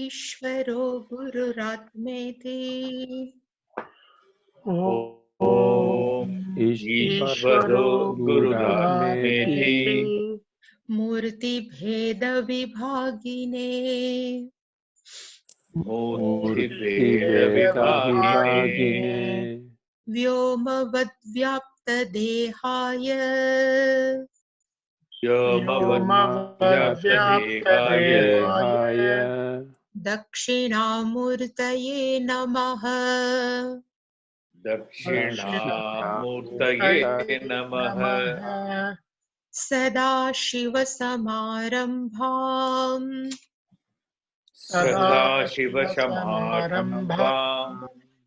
ईश्वरो गुरुरात्मेति ओम ईश्वरो गुरुरात्मेति मूर्तिभेदविभागिने मूर्तिभेदविभागिने व्योमवद्व्याप्तदेहाय व्योमवद्व्याप्तदेहाय दक्षिणामूर्तये नमः। दक्षिणामूर्तये नमः। सदाशिवसमारम्भाम् सदाशिवसमारम्भाम्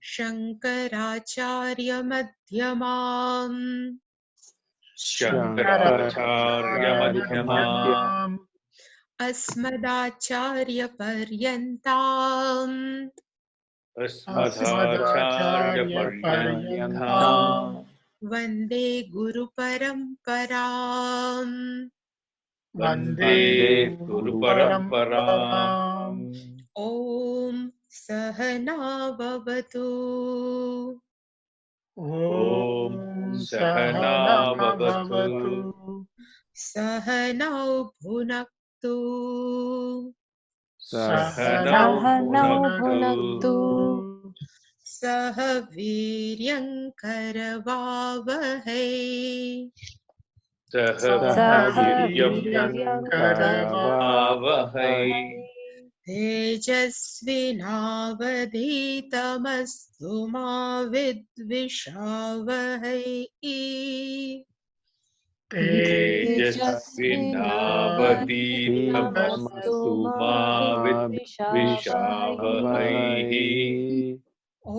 शङ्कराचार्यमध्यमाम् शङ्कराचार्यमध्यमाम् अस्मदाचार्यपर्यन्ताम् अस्मदाचार्यपर्यन्ताम् वन्दे गुरुपरम्पराम्। वन्दे गुरुपरम्पराम्। ॐ सहना भवतु। ॐ सहना भवतु। सहनौ भुनक्तु। सहनौ भुनक्तु। सह वीर्यङ्करवावहै। सह वीर्यङ्करवावहै। तेजस्विनावधीतमस्तु मा विद्विषावहै। तेजस्विनावधीतमस्तु मा विद्विषावहै। ॐ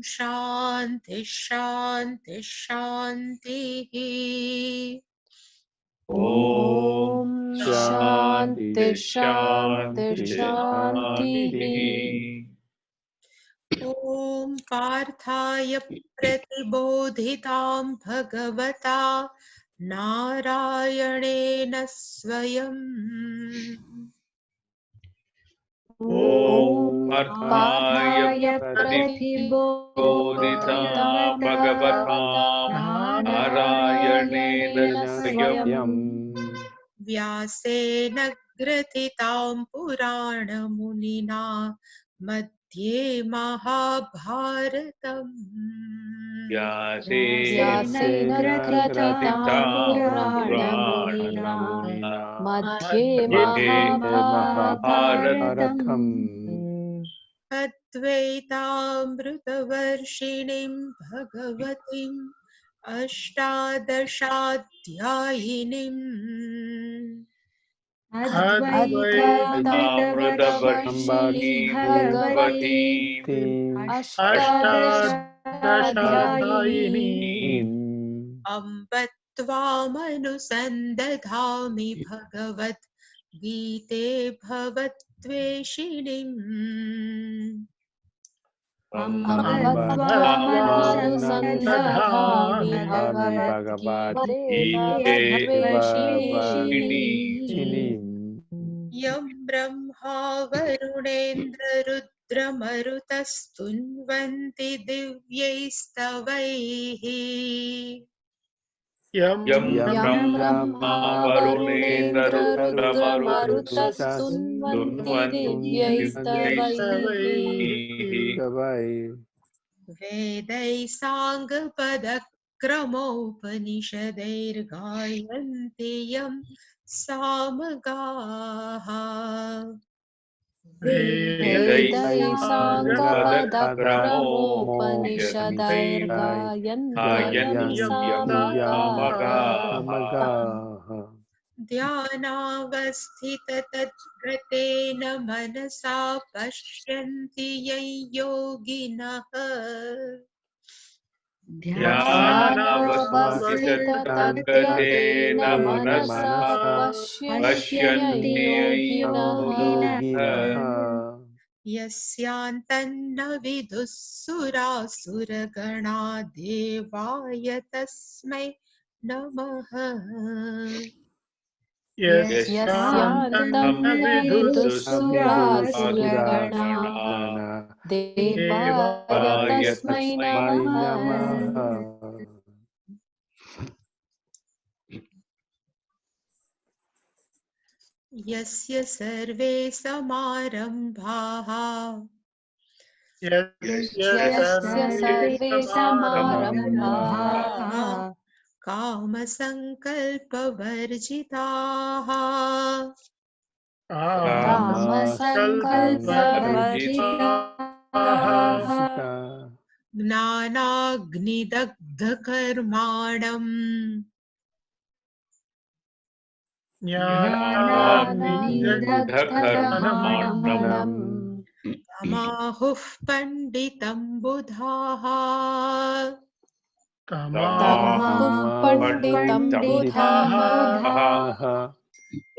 शान्ति शान्ति शान्तिः। ॐ शान्ति शान्ति शान्तिः। ॐ पार्थाय प्रतिबोधितां भगवता नारायणेन स्वयं। ॐ पार्थाय प्रतिबोधितां भगवता नारायणेन स्वयं व्यासेन ग्रथितां पुराणमुनिना मध्ये महाभारतम्। व्यासेन ग्रथितां पुराणमुनिना मध्ये महाभारतम्। अद्वैतामृतवर्षिणीं भगवतीम् अष्टादशाध्यायिनीम् अद्वैतामृतवर्षिणीं भगवतीम् अष्टादशाध्यायिनीम् अम्ब त्वामनुसन्दधामि भगवद्गीते भवद्वेषिणीम्। त्वामनुसन्दधामि भगवद्गीते भवद्वेषिणीम्। यं ब्रह्मा वरुणेन्द्ररुद्रमरुतस्तुन्वन्ति दिव्यैस्तवैः। यं ब्रह्मा वरुणेन्द्ररुद्रमरुतस्तुन्वन्ति दिव्यैस्तवैः। वेदैः साङ्गपदक्रमोपनिषदैर्गायन्ति यं सामगाः। वेदैः साङ्गपदक्रमोपनिषदैर्गायन्ति सामगाः। ध्यानावस्थिततद्गतेन मनसा पश्यन्ति यं योगिनः। ध्यानावस्थिततद्गतेन मनसा पश्यन्ति योगिनः। यस्यान्तन्न विदुः सुरासुरगणा देवाय तस्मै नमः। यस्यान्तं न विदुःसुरासुरगणा देवाय तस्मै नमः। यस्य सर्वे समारम्भाः यस्य सर्वे समारम्भाः कामसङ्कल्पवर्जिताः कामसङ्कल्पवर्जिताः ज्ञानाग्निदग्धकर्माणम् ज्ञानाग्निदग्धकर्माणम् तमाहुः पण्डितं बुधाः तमाहुः पण्डितं बुधाः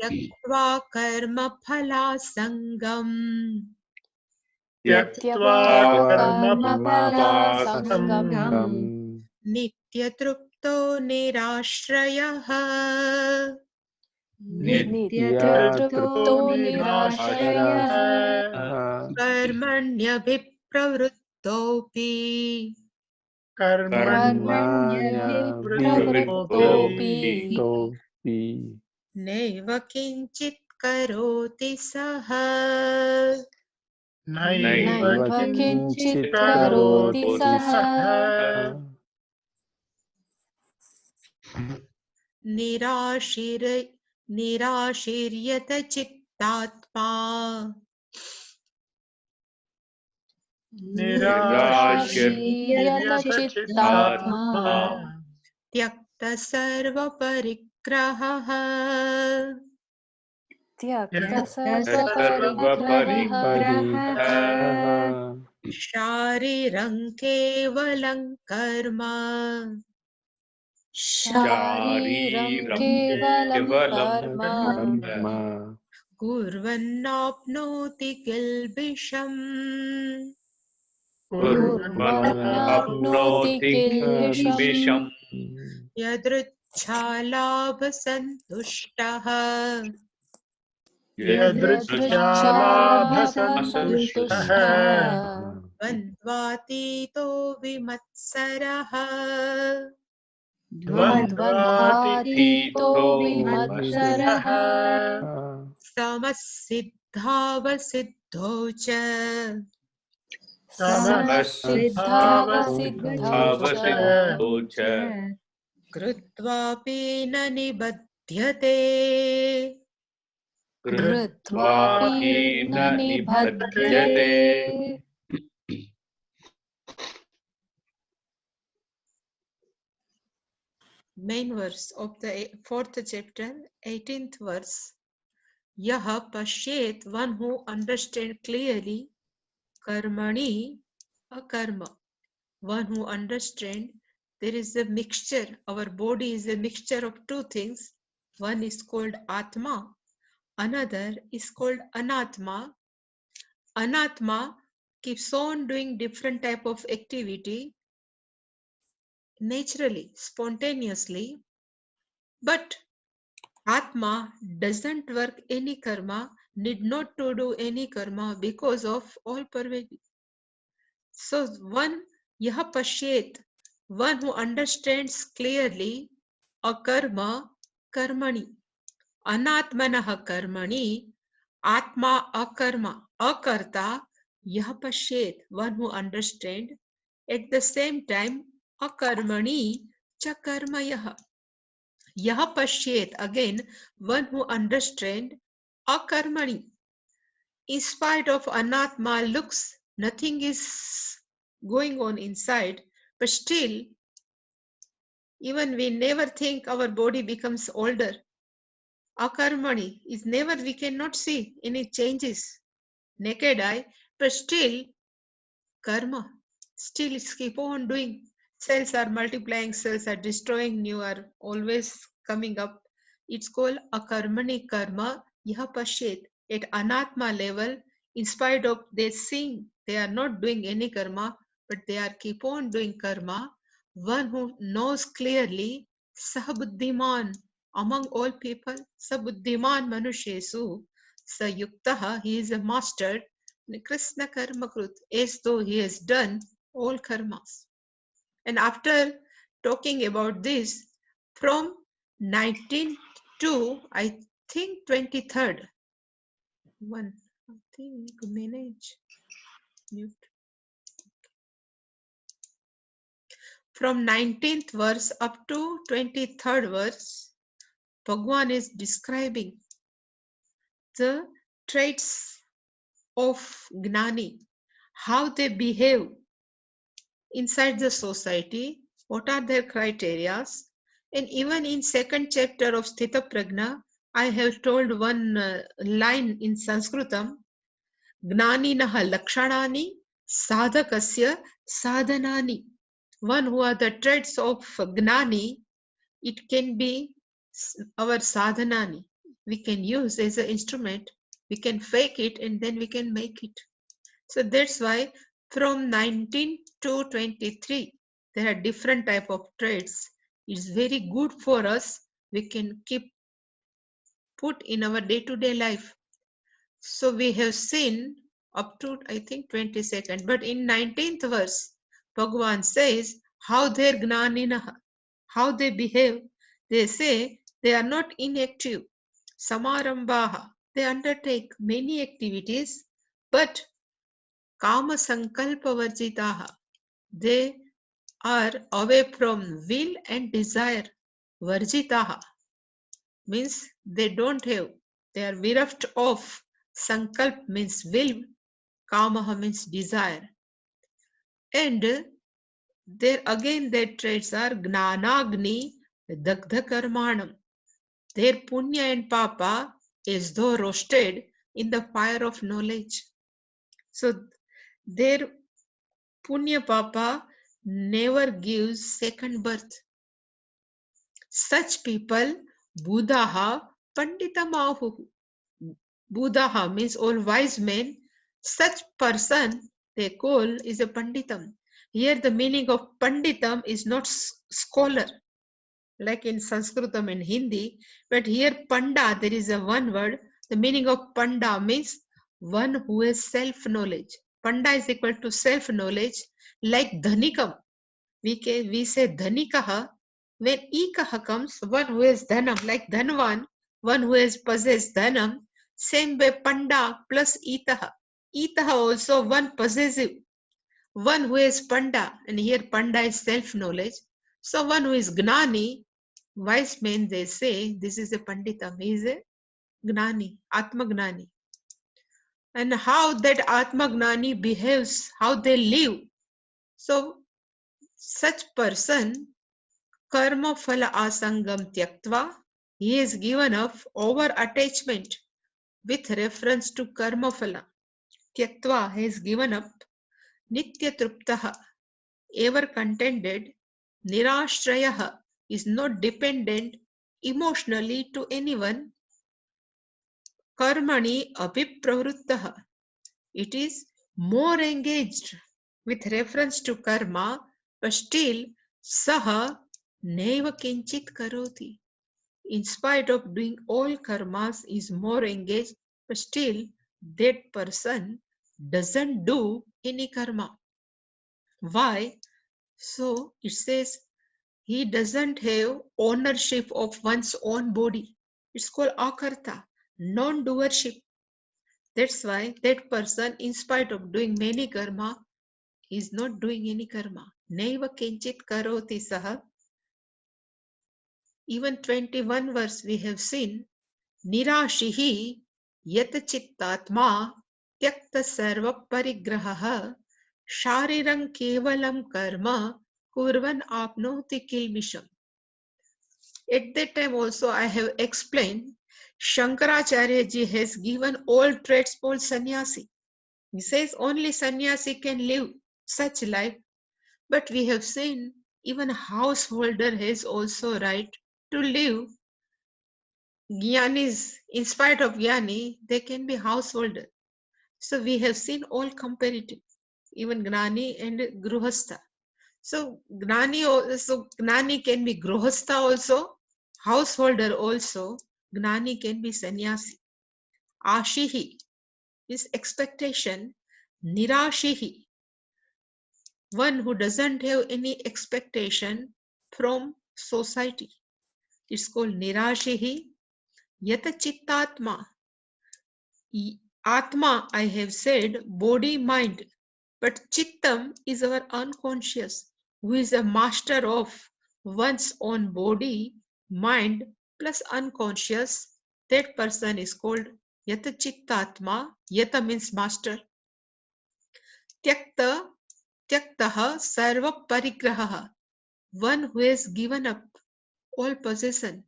त्यक्त्वा कर्मफलासङ्गम् त्यक्त्वा कर्मफलासङ्गम् नित्यतृप्तो निराश्रयः नित्यतृप्तो निराश्रयः कर्मण्यभिप्रवृत्तोऽपि कर्मण्यभिप्रवृत्तोऽपि नैव किञ्चित् करोति सः नैव किञ्चित् करोति सः निराशीर्यत चित्तात्मा निराशीर्यतचित्तात्मा त्यक्तसर्वपरिग्रहः त्यक्तसर्वपरिग्रहः शारीरं केवलं कर्म शारीरं केवलं कर्म कुर्वन्नाप्नोति किल्बिषम् कुर्वन्नाप्नोति किल्बिषम् यदृच्छालाभसन्तुष्टः यदृच्छालाभसन्तुष्टः द्वन्द्वातीतो विमत्सरः द्वन्द्वातीतो विमत्सरः समसिद्धावसिद्धौ च समसिद्धावसिद्धौ च कृत्वापि न निबध्यते कृत्वापि न निबध्यते Main verse of the 4th chapter, 18th verse. Yaha pashyet, one who understands clearly, karmani, akarma. One who understands there is a mixture, our body is a mixture of two things. One is called Atma, another is called Anatma. Anatma keeps on doing different type of activity naturally, spontaneously, but Atma doesn't work any karma, need not to do any karma because of all pervading. So one yaha pashyet, one who understands clearly, akarma karmani, anatmanah karmani, atma akarma, akarta, yaha pashyet, one who understands at the same time akarmani cha karmayah. Yaha pashyet, again, one who understands akarmani. In spite of anatma looks, nothing is going on inside, but still, even we never think our body becomes older. Akarmani is never, we cannot see any changes. Naked eye, but still, karma, still it's keep on doing. Cells are multiplying, cells are destroying, new are always coming up. It's called akarmani karma, yaha pashyet. At anatma level, in spite of they seeing they are not doing any karma, but they are keep on doing karma. One who knows clearly, sahabuddhiman, among all people. Sa buddhiman manushesu sa yuktaha, he is a master, Krishna karma krut, as though he has done all karmas. And after talking about this, from 19 to I think 23rd, one, I think manage mute. From 19th verse up to 23rd verse, Bhagwan is describing the traits of Gnani, how they behave inside the society, what are their criteria. And even in second chapter of Sthita Prajna, I have told one line in Sanskritam, Gnaninaha lakshanani sadhakasya sadhanani. One who are the traits of Gnani, it can be our sadhanani. We can use as an instrument, we can fake it and then we can make it. So that's why from 19 to 23, there are different type of traits. It's very good for us. We can keep put in our day-to-day life. So we have seen up to, I think, 22nd. But in 19th verse, Bhagavan says how their gnanina, how they behave. They say they are not inactive. Samarambaha, they undertake many activities, but Kama Sankalpa Varjitaha, they are away from will and desire. Varjitaha means they don't have, they are bereft of. Sankalp means will, Kamaha means desire. And there again their traits are Gnanagni Dagdha Karmanam. Their punya and papa is though roasted in the fire of knowledge. So their punya papa never gives second birth. Such people, Buddhaha Panditamahu. Buddhaha means all wise men. Such person they call is a Panditam. Here the meaning of Panditam is not scholar, like in Sanskritam and Hindi, but here Panda, there is a one word. The meaning of Panda means one who has self-knowledge. Panda is equal to self-knowledge, like Dhanikam. We say Dhanikaha. When Ikaha comes, one who has Dhanam, like Dhanvan, one who has possessed Dhanam. Same way Panda plus Itaha. Itaha also one possessive, one who is Panda, and here Panda is self-knowledge. So one who is Gnani, wise men they say, this is a Pandita, he is a Gnani, Atma Gnani. And how that Atma Gnani behaves, how they live. So such person, Karma Phala Asangam Tyaktva, he is given up over attachment with reference to Karma Phala. Tyaktva has given up Nitya Truptaha, ever contented. Nirashrayaha is not dependent emotionally to anyone. Karmani abhipravruttaha, it is more engaged with reference to karma, but still saha neva kinchit karoti. In spite of doing all karmas, is more engaged, but still that person doesn't do any karma. Why? So it says he doesn't have ownership of one's own body. It's called akarta, non-doership. That's why that person, in spite of doing many karma, is not doing any karma. Naiva kinchit karoti saha. Even 21 verse we have seen, Nirashihi yat chittatma tyakta sarva parigraha sharirang kevalam karma kurvan apnoti kilmisham. At that time also I have explained, Shankaracharya ji has given all traits for sannyasi. He says only sannyasi can live such life. But we have seen even a householder has also right to live. Jnanis, in spite of Jnani, they can be householder. So we have seen all comparative, even Gnani and Gruhastha. So Gnani can be Gruhastha also, Householder also, Gnani can be sannyasi. Ashihi is expectation. Nirashihi, one who doesn't have any expectation from society. It's called Nirashihi. Yata Chittatma. Atma, I have said, body, mind. But Chittam is our unconscious, who is a master of one's own body, mind, plus unconscious. That person is called Yata Chittatma. Yata means master. Tyakta, Tyaktaha Sarva Parigraha. One who has given up all possession.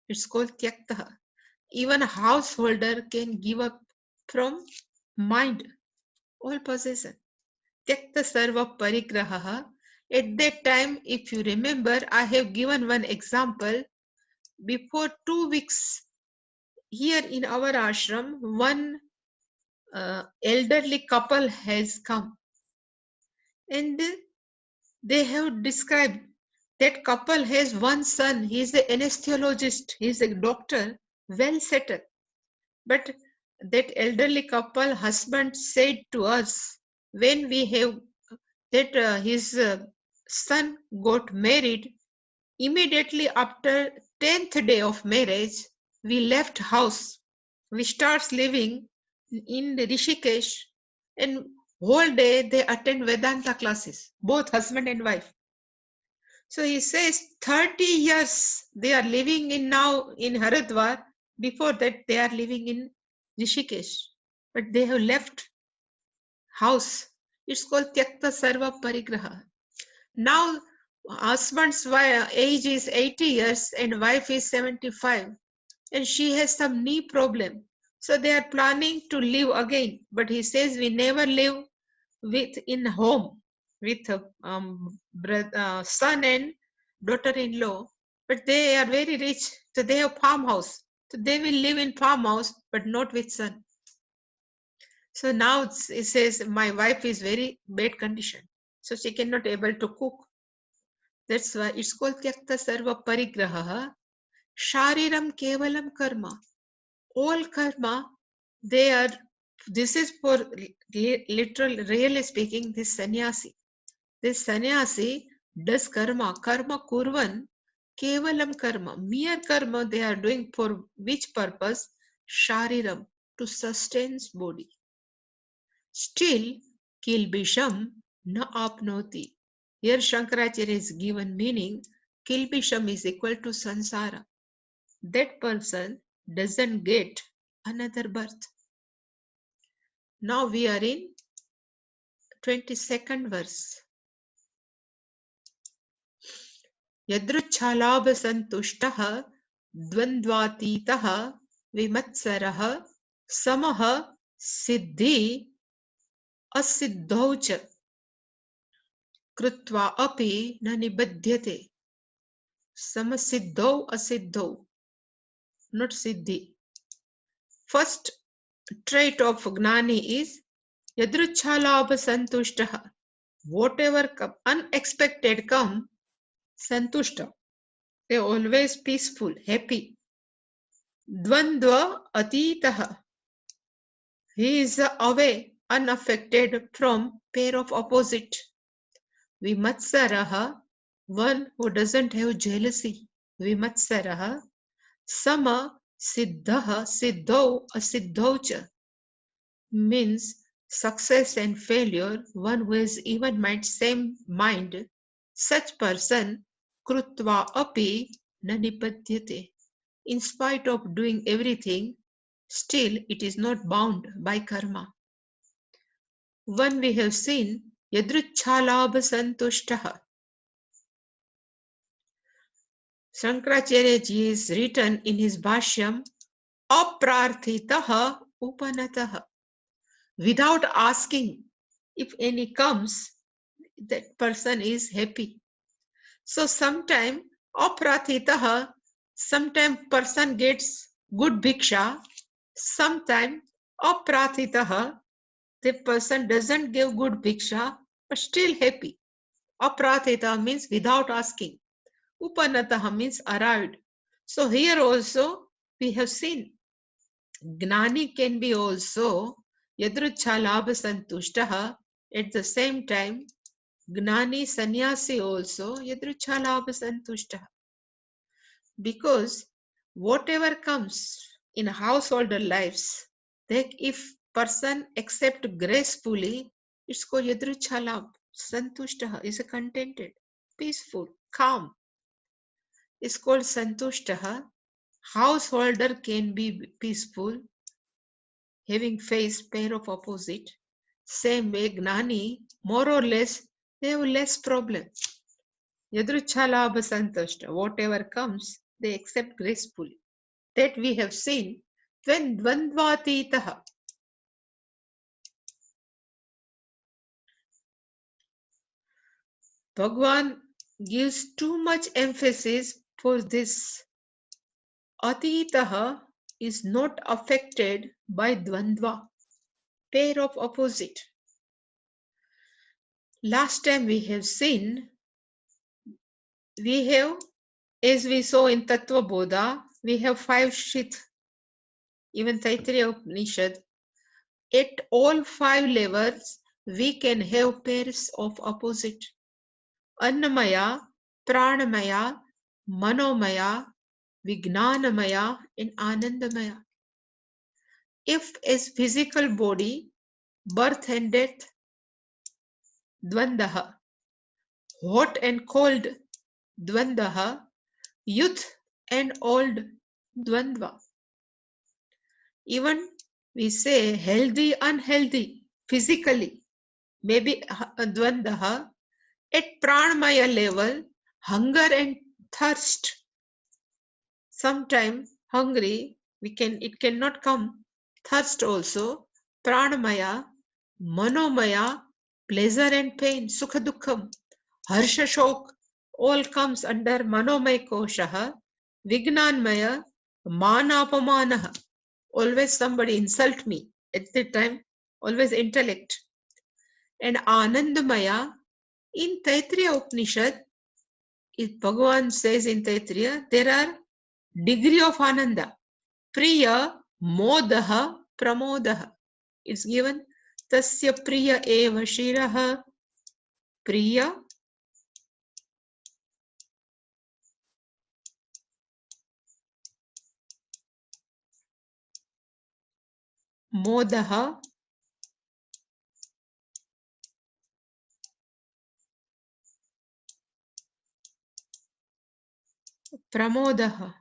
It's called Tyaktaha. Even a householder can give up from mind, all possession. Tyakta Sarva Parigraha. At that time, if you remember, I have given one example. Before 2 weeks, here in our ashram, one elderly couple has come, and they have described that couple has one son. He is an anesthesiologist. He is a doctor, well settled. But that elderly couple, husband said to us, when we have that his son got married, immediately after 10th day of marriage, we left house. We starts living in Rishikesh, and whole day they attend Vedanta classes, both husband and wife. So he says 30 years they are living in now in Haridwar. Before that they are living in Rishikesh. But they have left house. It's called Tyakta Sarva Parigraha. Now husband's age is 80 years and wife is 75. And she has some knee problem. So they are planning to live again. But he says we never live with in home with son and daughter-in-law, but they are very rich, so they have farmhouse, so they will live in farmhouse but not with son. So now it says my wife is very bad condition, so she cannot able to cook. That's why it's called Tyakta Sarva Parigraha. Shariram Kevalam Karma. All karma, they are, this is for literal, really speaking, this sannyasi. This sannyasi does karma. Karma kurvan, kevalam karma. Mere karma they are doing for which purpose? Shariram, to sustain body. Still, kilbisham na apnoti. Here Shankaracharya is given meaning, kilbisham is equal to sansara. That person doesn't get another birth. Now we are in 22nd verse. यदृच्छालाभ संतुष्टः द्वन्द्वातीतः विमत्सरः समः सिद्धि असिद्धौ च कृत्वा अपि न निबध्यते. समसिद्धौ असिद्धौ, not siddhi. First trait of gnani is yadruchalabha santushtah. Whatever unexpected come, santushta. They are always peaceful, happy. Dvandva atitaha. He is away, unaffected from pair of opposite. Vimatsaraha, one who doesn't have jealousy. Vimatsaraha. Sama siddhaha, siddhau asiddhau cha. Means success and failure, one who has even mind, same mind. Such person, krutva api na nipadyate. In spite of doing everything, still it is not bound by karma. One we have seen, yadruchalabha santushtaha. Shankaracharya ji is written in his Bhashyam, aprarthitaha upanataha. Without asking, if any comes, that person is happy. So sometime aprarthitaha, sometime person gets good bhiksha, sometime aprarthitaha, the person doesn't give good bhiksha, but still happy. Aprarthita means without asking. Upanataha means arrived. So here also we have seen Gnani can be also Yadrucha Labha Santushtaha. At the same time, Gnani Sannyasi also Yadrucha Labha Santushtaha. Because whatever comes in householder lives, that if person accept gracefully, it's called Yadrucha Labha Santushtaha, is a contented, peaceful, calm. It's called Santushtaha. Householder can be peaceful, having faced pair of opposite. Same way, Gnani, more or less, they have less problem. Yadruchalabha Santushta, whatever comes, they accept gracefully. That we have seen when Dvandvatitaha. Bhagwan gives too much emphasis for this. Atitaha is not affected by Dvandva, pair of opposite. Last time we have seen, we have, as we saw in Tattva Bodha, we have 5 Shit, even Taittiriya Upanishad. At all 5 levels, we can have pairs of opposite. Annamaya, Pranamaya, Manomaya, Vijnanamaya, and Anandamaya. If as physical body, birth and death, Dvandaha, hot and cold, Dvandaha, youth and old, Dvandva. Even we say healthy, unhealthy, physically, maybe Dvandaha. At Pranamaya level, hunger and thirst. Sometime hungry, it cannot come. Thirst also, Pranamaya, Manomaya, pleasure and pain, Sukha Dukkham, Harsha Shok, all comes under Manomaya Koshaha, Vignanmaya, Manapamanaha. Always somebody insult me. At that time, always intellect. And Anandamaya, in Taittiriya Upanishad, Bhagavan says in Taittiriya, there are degree of Ananda. Priya, Modaha, Pramodaha. It's given, Tasya Priya eva Shiraha, Priya, Modaha, Pramodaha.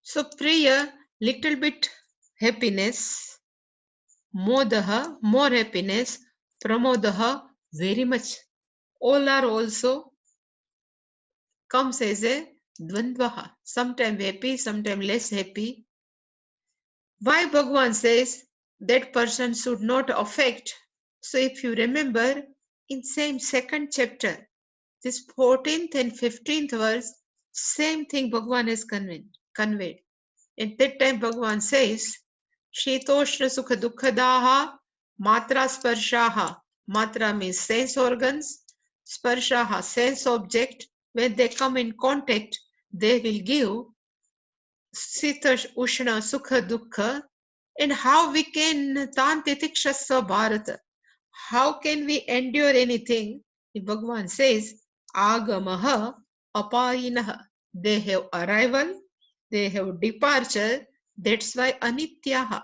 So Priya, little bit happiness, Modaha, more happiness, Pramodaha, very much. All are also comes as a Dvandvaha. Sometimes happy, sometimes less happy. Why Bhagavan says that person should not affect? So if you remember, in same second chapter, this 14th and 15th verse, same thing Bhagavan has conveyed. At that time Bhagavan says, Shitoshna Sukha Dukkadaha Matra Sparshaha. Matra means sense organs, Sparshaha sense object. When they come in contact, they will give Sita Ushna Sukha Dukkha. And how we can Tantitikshasva Bharata? How can we endure anything? Bhagavan says, Agamaha Apayinaha. They have arrival, they have departure. That's why Anityaha.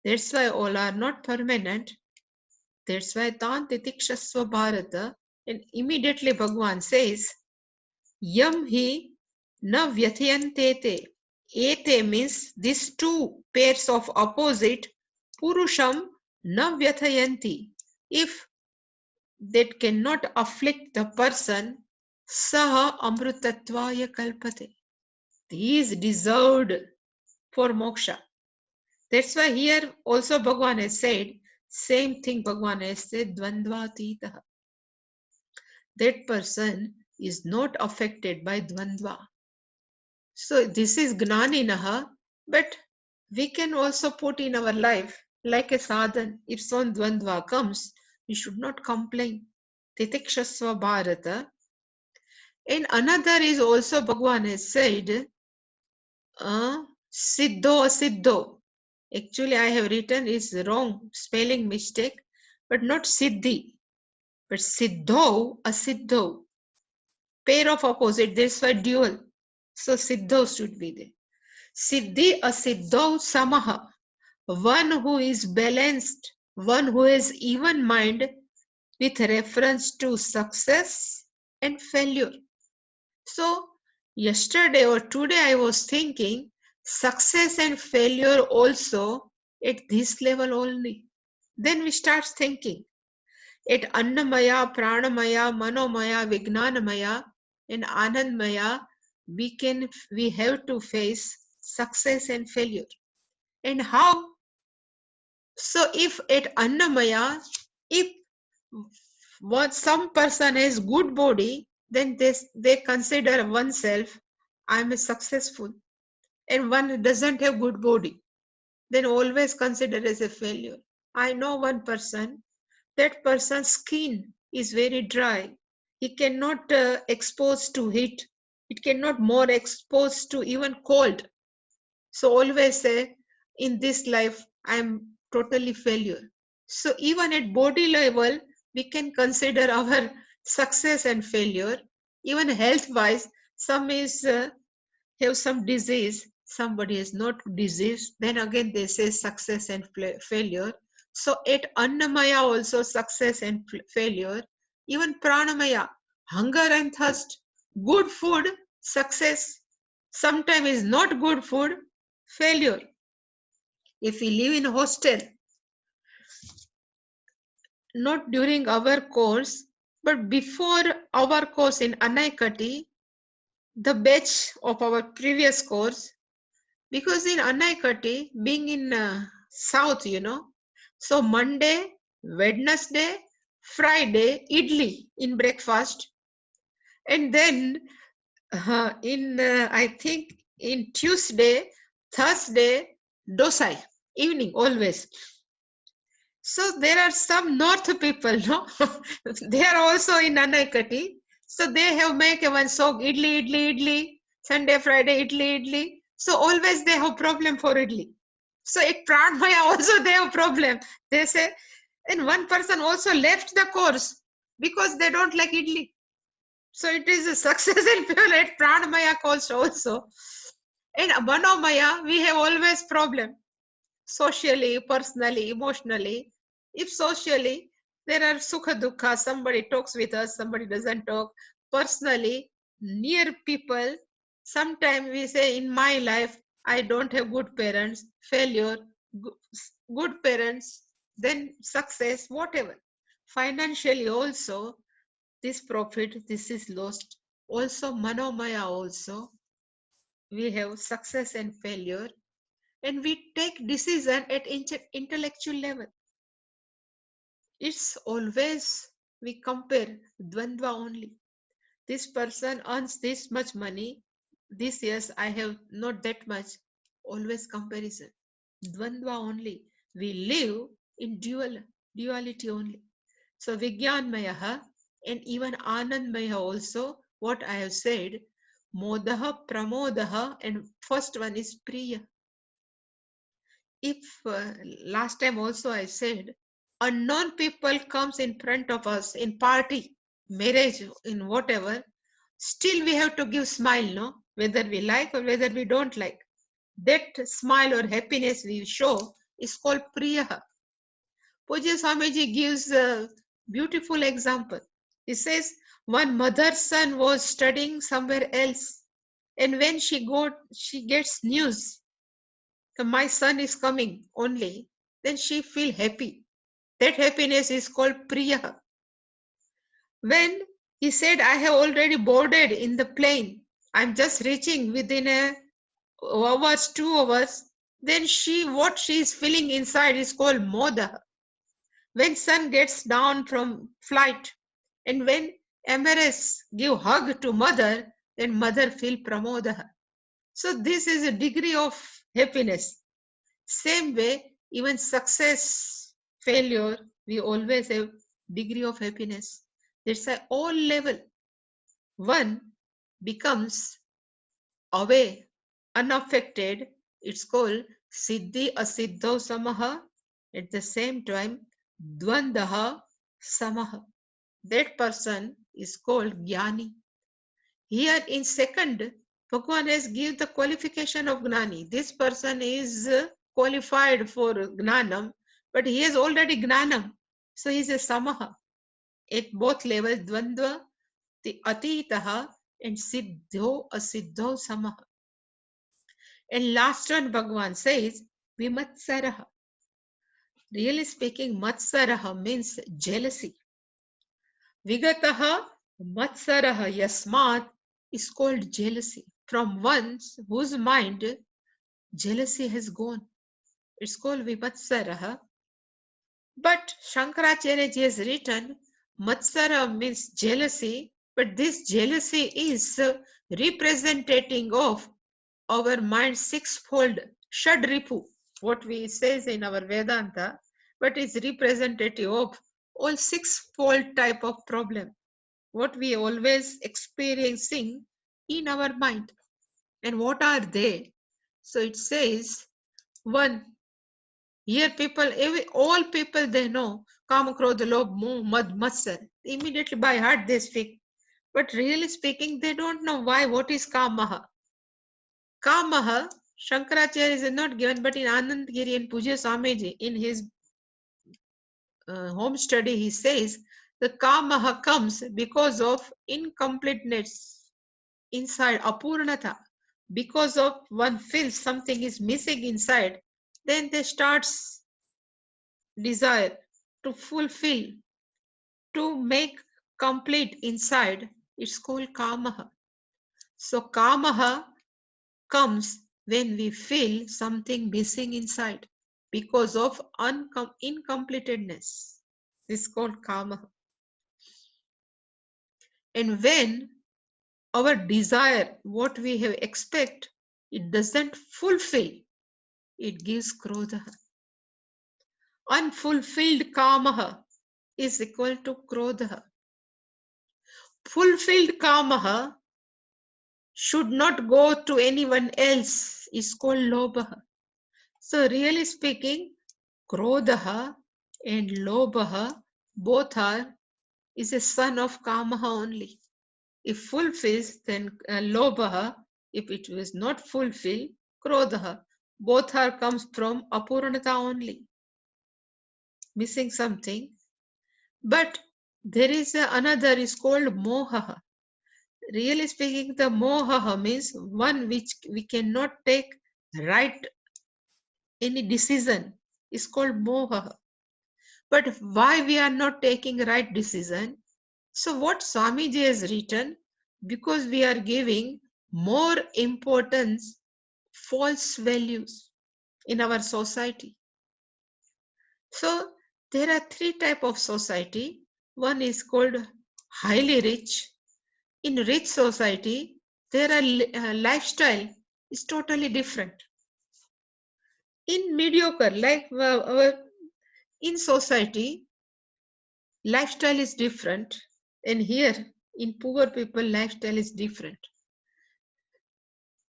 That's why all are not permanent. That's why Tantitikshasva Bharata. And immediately Bhagavan says, Yam hi na vyathayantete. Ete means these 2 pairs of opposite, Purusham na vyathayanti. If that cannot afflict the person, Saha Amrutatvaya Kalpate. He is deserved for moksha. That's why here also Bhagavan has said, same thing Bhagavan has said, Dvandvatitaha. That person is not affected by Dvandva. So this is Gnaninaha, but we can also put in our life like a sadhan. If some dvandva comes, we should not complain. Titikshasva Bharata. And another is also Bhagwan has said, Siddho Asiddho. Actually, I have written is wrong, spelling mistake, but not Siddhi, but Siddho Asiddho. Pair of opposite, that's why dual. So Siddho should be there. Siddhi Asiddho Samaha. One who is balanced, one who has even mind with reference to success and failure. So yesterday or today I was thinking success and failure also at this level only. Then we start thinking at Annamaya, Pranamaya, Manomaya, Vijnanamaya and Anandmaya we have to face success and failure. And how? So if at Annamaya, if some person has good body, then they consider oneself, I'm a successful. And one doesn't have good body, then always considered as a failure. I know one person, that person's skin is very dry. He cannot expose to heat. It cannot more expose to even cold. So always say, in this life, I'm totally failure. So even at body level, we can consider our success and failure. Even health-wise, some is have some disease, somebody is not disease, then again they say success and failure. So at Annamaya also success and failure. Even Pranamaya, hunger and thirst, good food, success. Sometimes is not good food, failure. If we live in hostel, not during our course, but before our course in Anaikati, the batch of our previous course, because in Anaikati, being in south, so Monday, Wednesday, Friday, idli in breakfast, and then I think in Tuesday, Thursday, dosai, evening always. So there are some north people, no? They are also in Anaikati. So they have make one song, idli, idli, idli, Sunday, Friday, idli, idli. So always they have problem for idli. So at Pranmaya also they have problem. They say, and one person also left the course because they don't like idli. So it is a success and failure at Pranmaya course also. In Manomaya, we have always problem. Socially, personally, emotionally. If socially, there are sukha dukha, somebody talks with us, somebody doesn't talk. Personally, near people, sometimes we say in my life, I don't have good parents, failure, good parents, then success, whatever. Financially also, this profit, this is lost. Also, Manomaya also, we have success and failure. And we take decision at intellectual level. It's always we compare dvandva only. This person earns this much money. This years I have not that much. Always comparison. Dvandva only. We live in duality only. So Vijnanmaya and even Anandmaya also, what I have said, Modaha, Pramodaha, and first one is Priya. If last time also I said, unknown people comes in front of us in party, marriage, in whatever, still we have to give smile, no? Whether we like or whether we don't like. That smile or happiness we show is called Priya. Pujya Swamiji gives a beautiful example. He says, one mother's son was studying somewhere else, and when she gets news that my son is coming only, then she feel happy. That happiness is called Priya. When he said, I have already boarded in the plane, I'm just reaching within a hours, 2 hours, then what she is feeling inside is called Moda. When son gets down from flight, and when Emirates give hug to mother, then mother feel Pramoda. So this is a degree of happiness. Same way, Even success, failure, we always have degree of happiness. That's why all level one becomes away, unaffected. It's called Siddhi Asiddho Samaha. At the same time, Dvandaha Samaha. That person is called Jnani. Here in second, Bhagwan has given the qualification of Gnani. This person is qualified for Gnanam, but he has already Gnanam. So he is a Samaha. At both levels, Dvandva, the Atitaha, and Siddho, Asiddho, Samaha. And last one, Bhagwan says, Vimatsaraha. Really speaking, Matsaraha means jealousy. Vigataha Matsaraha Yasmat is called jealousy. From one whose mind jealousy has gone. It's called Vimatsaraha. But Shankaracharya ji has written, Matsara means jealousy, but this jealousy is representative of our mind's sixfold Shadripu, what we says in our Vedanta, but is representative of all sixfold type of problem, what we always experiencing in our mind. And what are they? So it says, one, here people, all people they know, Kama, Krodha, Lobh, Moh, Mad, Matsar. Immediately by heart they speak. But really speaking, they don't know why, what is Kamaha. Kamaha, Shankaracharya is not given, but in Anand Giri and Pujya Swamiji, in his home study, he says, the Kamaha comes because of incompleteness inside, Apurnata. Because of one feels something is missing inside, then they starts desire to fulfill, to make complete inside. It's called Kamaha. So Kamaha comes when we feel something missing inside because of incompletedness. This is called Kamaha. And when our desire, what we have expect, it doesn't fulfill, it gives Krodha. Unfulfilled Kamaha is equal to Krodha. Fulfilled Kamaha should not go to anyone else, is called Lobha. So really speaking, Krodha and Lobha both is a son of Kamaha only. If fulfills, then Lobha. If it was not fulfilled, Krodha. Both comes from Apurnata only. Missing something. But there is another is called Moha. Really speaking, the Moha means one which we cannot take right any decision is called Moha. But why we are not taking right decision? So what Swamiji has written, because we are giving more importance false values in our society. So there are three types of society. One is called highly rich. In rich society, their lifestyle is totally different. In mediocre, like in society, lifestyle is different, and here in poor people, lifestyle is different.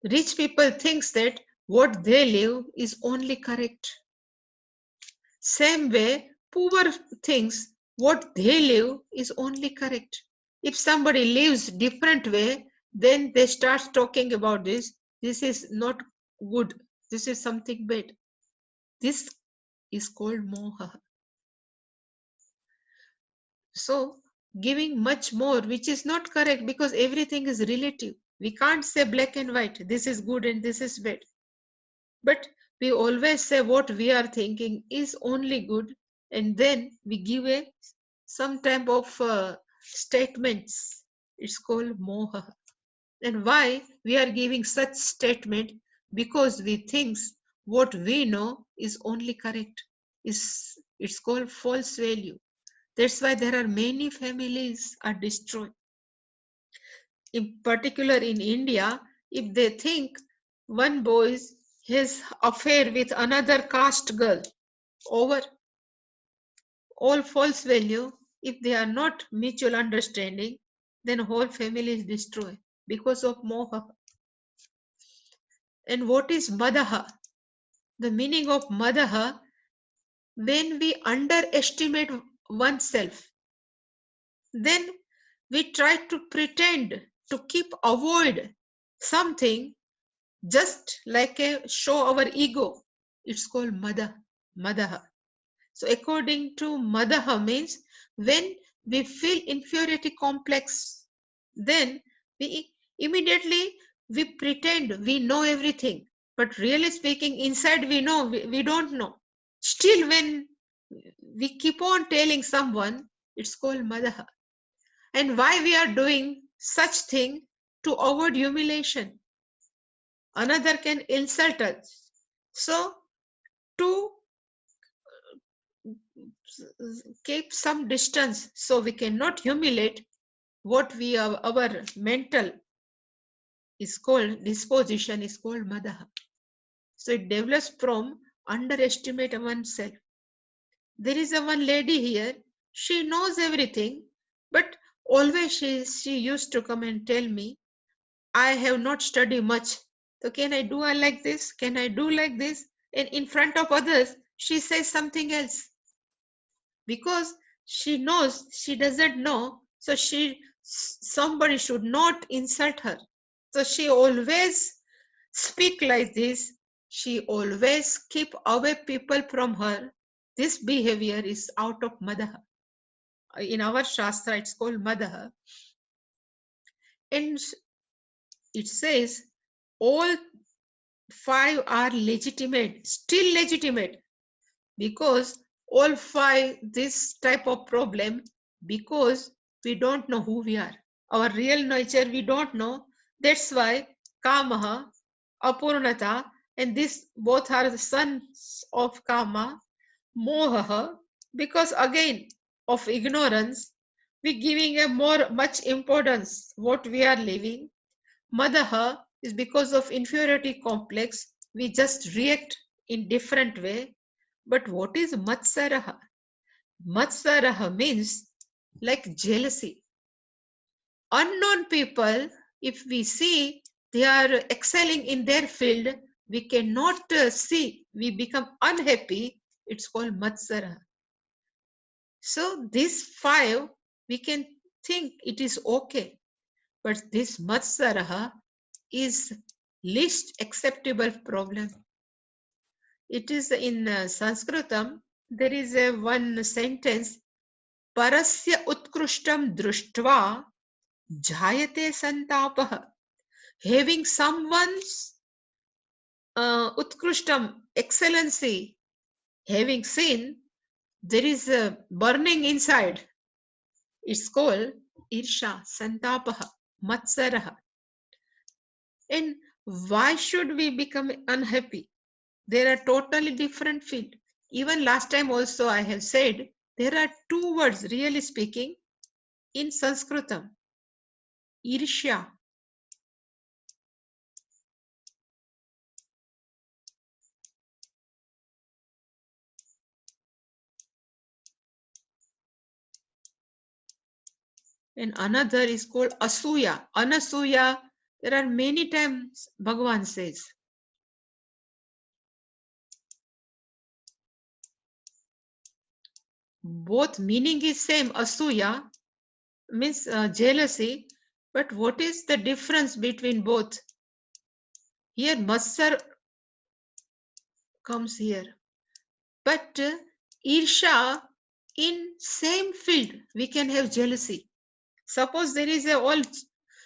Rich people thinks that what they live is only correct. Same way, poor thinks what they live is only correct. If somebody lives different way, then they start talking about this. This is not good. This is something bad. This is called moha. So giving much more, which is not correct, because everything is relative. We can't say black and white. This is good and this is bad. But we always say what we are thinking is only good, and then we give some type of statements. It's called moha. And why we are giving such statement? Because we think what we know is only correct. It's called false value. That's why there are many families are destroyed. In particular in India, if they think one boy has affair with another caste girl, over. All false value, if they are not mutual understanding, then whole family is destroyed because of moha. And what is madaha? The meaning of madaha, when we underestimate oneself, then we try to pretend to keep avoid something just like a show our ego. It's called madaha. So according to madaha means when we feel inferiority complex, then we immediately we pretend we know everything, but really speaking inside we know we don't know. Still when we keep on telling someone, it's called madaha. And why we are doing such thing? To avoid humiliation. Another can insult us. So to keep some distance so we cannot humiliate what we are, our mental is called disposition is called madaha. So it develops from underestimate oneself. There is a one lady here, she knows everything, but always she used to come and tell me, I have not studied much. So can I do like this? Can I do like this? And in front of others, she says something else. Because she knows she doesn't know, so somebody should not insult her. So she always speak like this. She always keep away people from her. This behavior is out of madaha. In our shastra, it's called madaha. And it says all five are legitimate, still legitimate, because all five this type of problem, because we don't know who we are, our real nature we don't know. That's why kamaha, apurnata, and this both are the sons of kama, moha, because again of ignorance we giving a much importance what we are living. Madaha is because of inferiority complex, we just react in different way. But what is matsaraha? Matsaraha means like jealousy. Unknown people, if we see they are excelling in their field, we cannot see, we become unhappy. It's called matsaraha. So these five, we can think it is okay. But this matsaraha is least acceptable problem. It is in Sanskritam, there is a one sentence, Parasya utkrishtam drushtva jayate santapah. Having someone's utkrishtam, excellency, having seen, there is a burning inside. It's called irsha, santapah, matsaraha. And why should we become unhappy? There are totally different field. Even last time also I have said, there are two words really speaking in Sanskritam. Irshya. And another is called Asuya. Anasuya, there are many times Bhagavan says. Both meaning is same. Asuya means jealousy. But what is the difference between both? Here Matsar comes here. But Irsha, in same field, we can have jealousy. Suppose there is all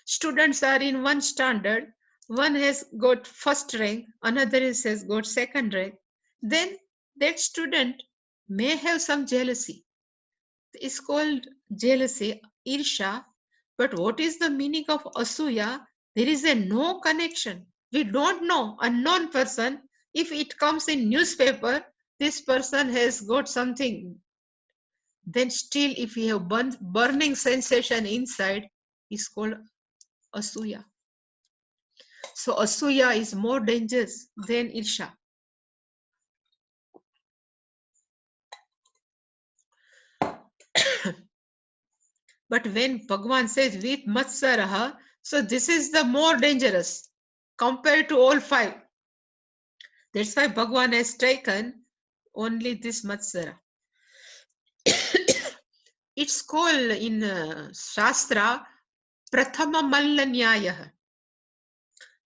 students are in one standard, one has got first rank, another has got second rank, then that student may have some jealousy. It's called jealousy, irsha. But what is the meaning of asuya? There is a no connection. We don't know, unknown person. If it comes in newspaper, this person has got something, then still if we have burning sensation inside, is called asuya. So asuya is more dangerous than irsha. But when Bhagwan says with Matsaraha, so this is the more dangerous compared to all 5. That's why Bhagwan has taken only this Matsara. It's called in Shastra Prathama Malla Nyaya.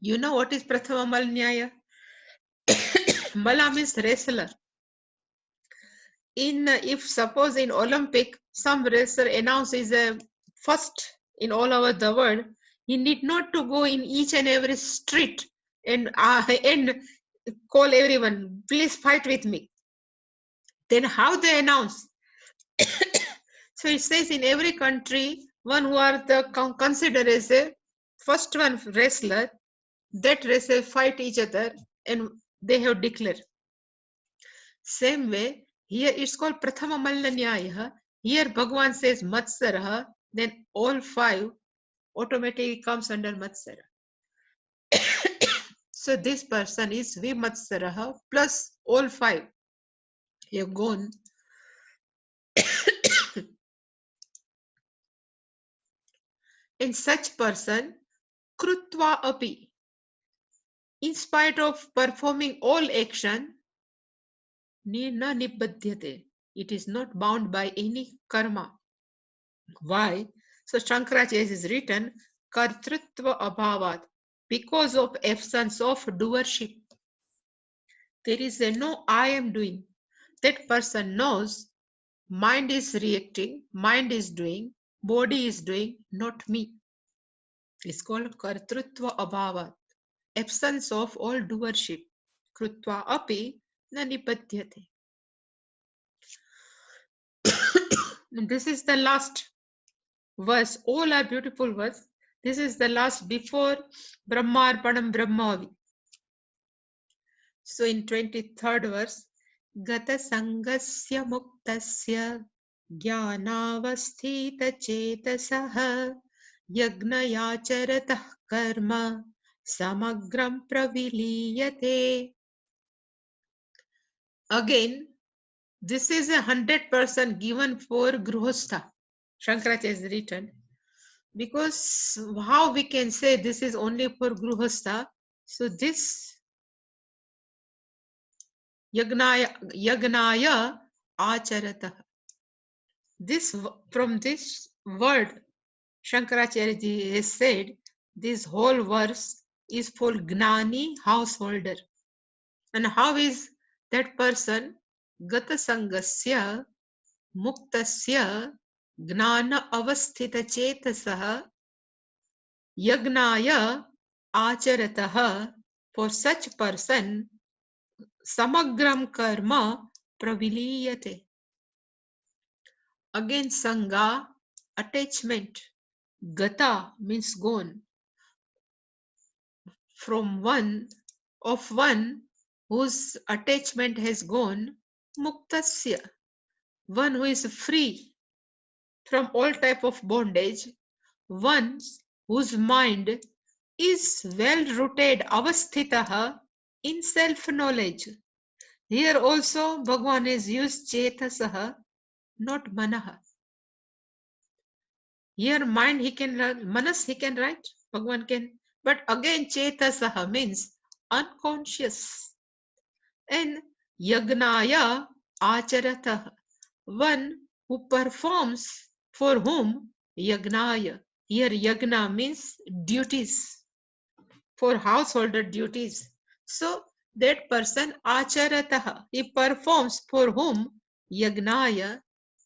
You know what is Prathama Malla Nyaya? Malla means wrestler. If suppose in Olympic some racer announces a first in all over the world, he need not to go in each and every street and call everyone, please fight with me. Then how they announce? So it says in every country, one who are considered as a first one wrestler, that wrestler fight each other and they have declared. Same way, here it's called Prathama Malla Nyaya. Here Bhagwan says Matsaraha, then all 5 automatically comes under Matsara. So this person is Vimatsaraha plus all 5 have gone. In such person, Krutva api, in spite of performing all action, na nibbadhyate, it is not bound by any karma. Why? So Shankaracharya is written, Kartrutva abhavat, because of absence of doership. There is a no I am doing. That person knows mind is reacting, mind is doing, body is doing, not me. It's called Kartrutva abhavat, absence of all doership. Krutva api na nipadhyate. This is the last verse. All are beautiful verse. This is the last before Brahmarpanam Brahmavi. So in 23rd verse, Gata Sangasya Muktasya Jnanavasthita Chetasaha Yagnayacharatah Karma Samagram Praviliyate. Again, this is 100% given for Gruhastha. Shankaracharya is written. Because how we can say this is only for Gruhastha? So this Yagnaya Acharatah. This from this word Shankaracharya ji has said this whole verse is for Gnani householder. And how is that person Gata Sangasya Muktasya Gnana Avasthita Chetasah Yagnaya Acharatah, for such person Samagram Karma Praviliyate. Again Sangha, attachment. Gata means gone. From one whose attachment has gone, Muktasya, one who is free from all type of bondage, one whose mind is well rooted, avasthitaha, in self-knowledge. Here also Bhagwan has used chetasaha, not manaha. Here mind he can write, manas he can write, Bhagwan can. But again chetasaha means unconscious. And yagnaya acharatah, one who performs, for whom yagnaya. Here yagna means duties, for householder duties. So that person acharatah, he performs, for whom yagnaya,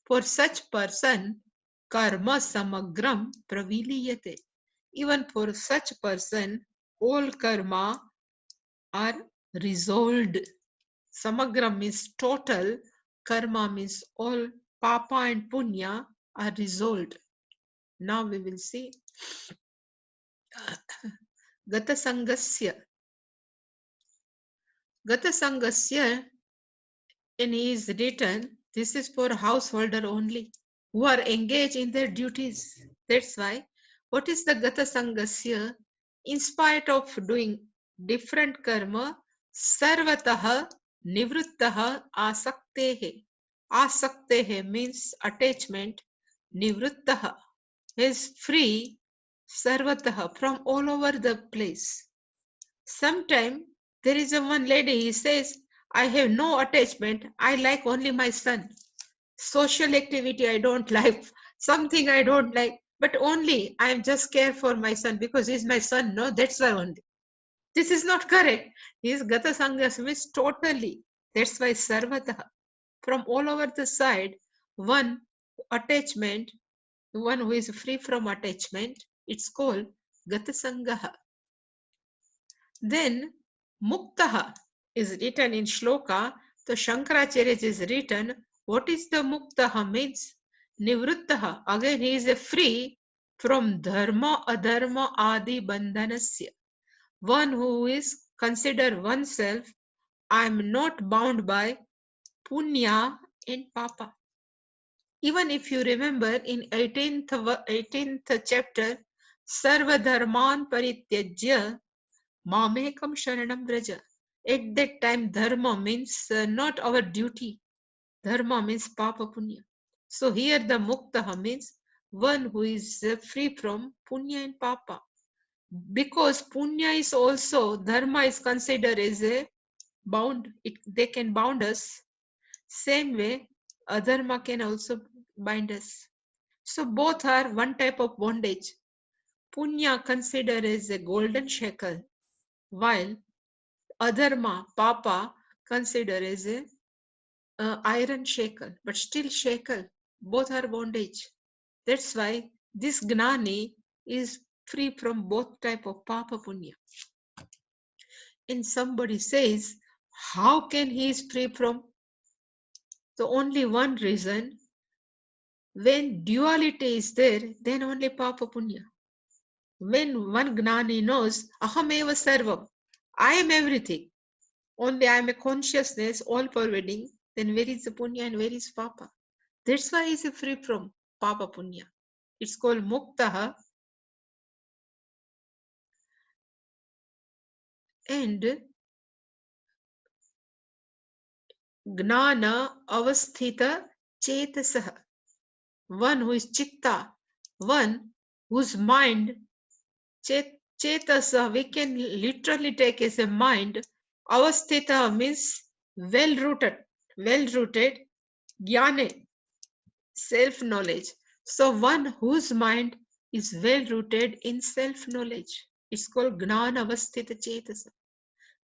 for such person karma samagram praviliyate. Even for such person all karma are resolved. Samagram means total, karma means all papa and punya are resolved. Now we will see Gata Sangasya. Gata Sangasya, and he is written, this is for householder only who are engaged in their duties. That's why, what is the Gata Sangasya? In spite of doing different karma, sarvataha nivruttaha asaktehe. Asaktehe means attachment, nivruttaha is free sarvatah, from all over the place. Sometime there is a one lady, he says, I have no attachment, I like only my son. Social activity I don't like, something I don't like, but only I am just care for my son because he's my son. No, that's why only. This is not correct. His Gata Sangas means totally. That's why Sarvataha. From all over the side, one attachment, one who is free from attachment, it's called Gata Sangaha. Then Muktaha is written in Shloka. The Shankaracharya is written. What is the Muktaha means? Nivruttaha. Again, he is a free from dharma, adharma, adi, bandhanasya. One who is consider oneself, I am not bound by punya and papa. Even if you remember in 18th chapter, Sarva Dharman Parityajya Mamekam Sharanam Vraja. At that time, dharma means not our duty. Dharma means papa punya. So here the muktaha means one who is free from punya and papa. Because punya is also, dharma is considered as a bound. They can bound us. Same way, adharma can also bind us. So both are one type of bondage. Punya considered as a golden shackle, while adharma, papa, considered as a iron shackle, but still shackle. Both are bondage. That's why this gnani is free from both type of papa punya. And somebody says, how can he is free from? The only one reason, when duality is there, then only papa punya. When one gnani knows, aham eva sarvam, I am everything, only I am a consciousness, all pervading, then where is the punya and where is papa? That's why he is free from papa punya. It's called muktaha. And gnana avasthita chetasaha. One who is chitta, one whose mind, chetasa, we can literally take as a mind. Avasthita means well-rooted, jnane, self-knowledge. So one whose mind is well-rooted in self-knowledge. It's called gnana avasthita chetasa.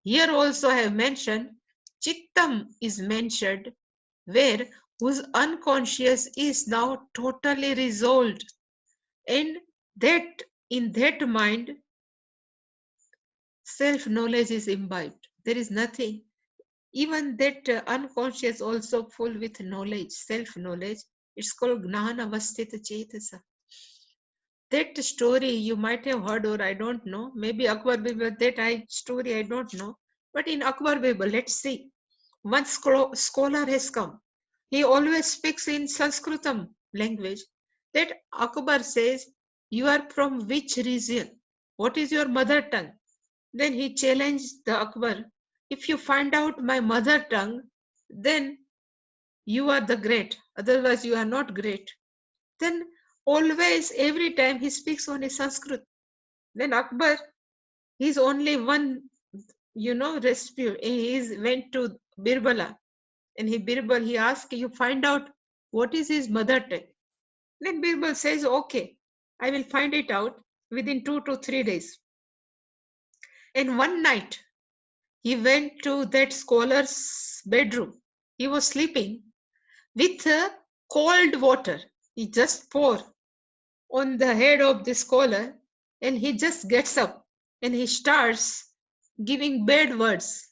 Here also I have mentioned chittam is mentioned, where whose unconscious is now totally resolved, and that in that mind self-knowledge is imbibed. There is nothing. Even that unconscious also full with knowledge, self-knowledge. It's called gnana avasthita chetasa. That story you might have heard, or I don't know. Maybe Akbar Bible, story I don't know. But in Akbar Bible, let's see. One scholar has come. He always speaks in Sanskritam language. That Akbar says, you are from which region? What is your mother tongue? Then he challenged the Akbar. If you find out my mother tongue, then you are the great. Otherwise, you are not great. Then always, every time he speaks only Sanskrit. Then Akbar, he's only one, rescue. He went to Birbala. And Birbal, he asked, you find out what is his mother tongue. Then Birbal says, okay, I will find it out within 2 to 3 days. And one night, he went to that scholar's bedroom. He was sleeping with cold water. He just poured on the head of the scholar, and he just gets up and he starts giving bad words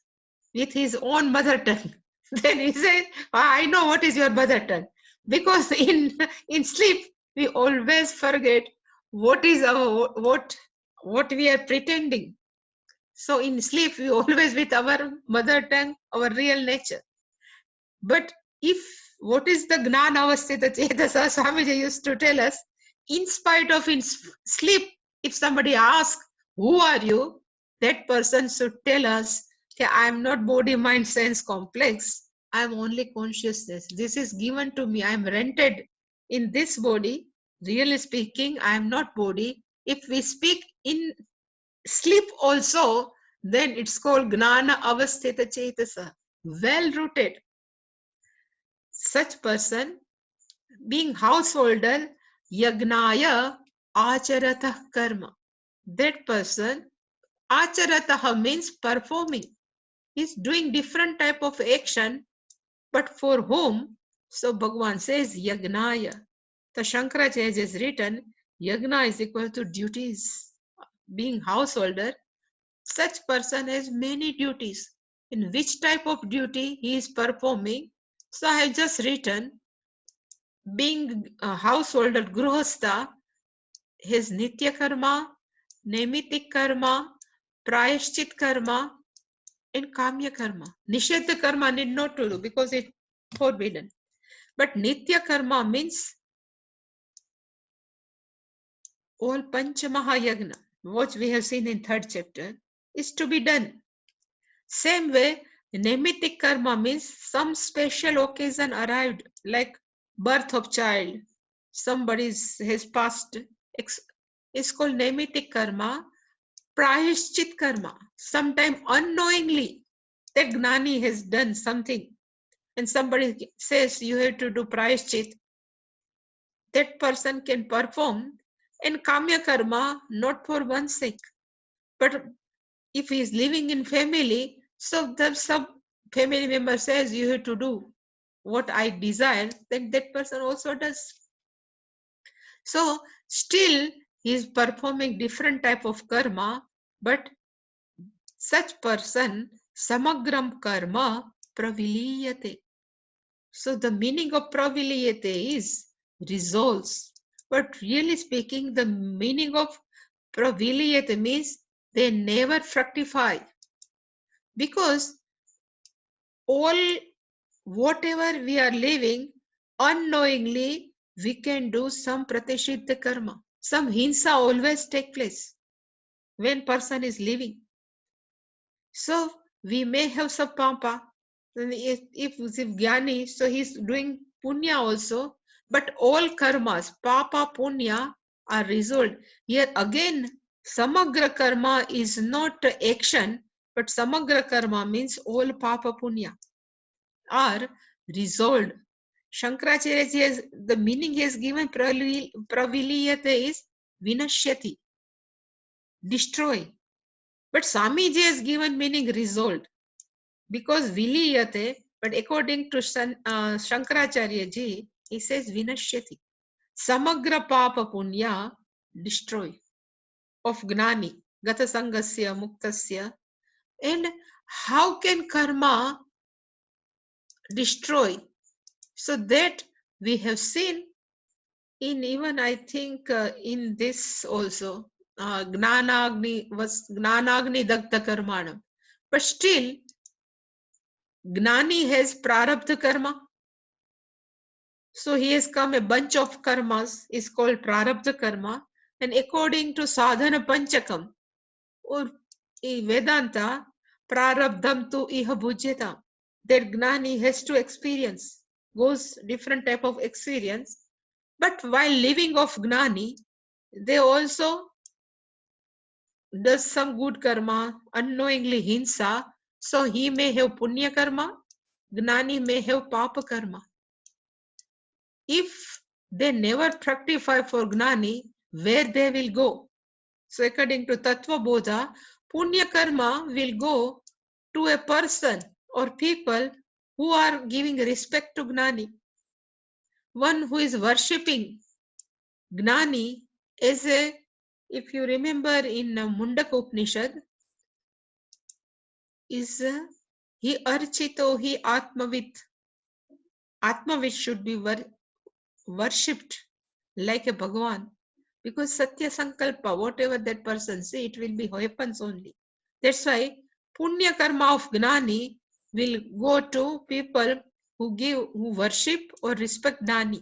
with his own mother tongue. Then he says, I know what is your mother tongue. Because in sleep, we always forget what is our what we are pretending. So in sleep, we always with our mother tongue, our real nature. But if what is the Gnana Avasthita Chetasa, Swamiji used to tell us, in spite of in sleep, if somebody asks, who are you? That person should tell us, I am not body, mind, sense complex. I am only consciousness. This is given to me. I am rented in this body. Really speaking, I am not body. If we speak in sleep also, then it's called Gnana Avasthita Chetasa, well rooted. Such person, being householder, Yagnaya Acharatah Karma. That person, Acharatah means performing. He's doing different type of action, but for whom? So Bhagavan says Yagnaya. The Shankaracharya has written, Yagna is equal to duties. Being householder, such person has many duties. In which type of duty he is performing? So I have just written, being a householder Gruhastha, his Nitya Karma, Nemitik Karma, Prayashchit Karma, and Kamya Karma. Nishedha Karma need not to do because it's forbidden. But Nitya Karma means all Pancha Mahayagna, what we have seen in 3rd chapter, is to be done. Same way, Nemitik Karma means some special occasion arrived, like birth of child, somebody has passed, is called Nemitik Karma. Prayashchit Karma, sometime unknowingly, that Gnani has done something, and somebody says you have to do Prayashchit, that person can perform. And Kamya Karma, not for one's sake, but if he is living in family, so the some family member says you have to do what I desire, then that person also does. So still he is performing different type of karma, but such person samagram karma praviliyate. So the meaning of praviliyate is resolves. But really speaking, the meaning of praviliyate means they never fructify. Because all whatever we are living, unknowingly we can do some pratishiddha karma. Some hinsa always take place when person is living. So we may have some pampa. If Jnani, so he's doing punya also, but all karmas, papa, punya are resolved. Here again, samagra karma is not action, but samagra karma means all papa, punya are resolved. Shankaracharya has, the meaning he has given praviliyate is vinashyati, destroy. But Swamiji has given meaning resolved. Because viliyate, but according to Shankaracharya ji, he says vinashyati. Samagra papa punya, destroy. Of gnani, gata sangasya, muktasya. And how can karma destroy? So that we have seen in even I think in this also, Gnanagni was Gnanagni Dagda Karmanam. But still, Gnani has Prarabdha Karma. So he has come a bunch of karmas is called Prarabdha Karma. And according to Sadhana Panchakam or Vedanta, Prarabdham tu iha bhujyata. That Gnani has to experience, goes different type of experience. But while living of Gnani, they also does some good karma, unknowingly hinsa. So he may have punya karma, Gnani may have papa karma. If they never fructify for Gnani, where they will go? So according to Tattva Bodha, punya karma will go to a person or people who are giving respect to Gnani. One who is worshipping Gnani as a, if you remember in Mundaka Upanishad, is he archito, he atmavit. Atmavit should be worshipped like a Bhagavan. Because Satya Sankalpa, whatever that person say, it will be happens only. That's why Punya Karma of Gnani will go to people who worship or respect Gnani.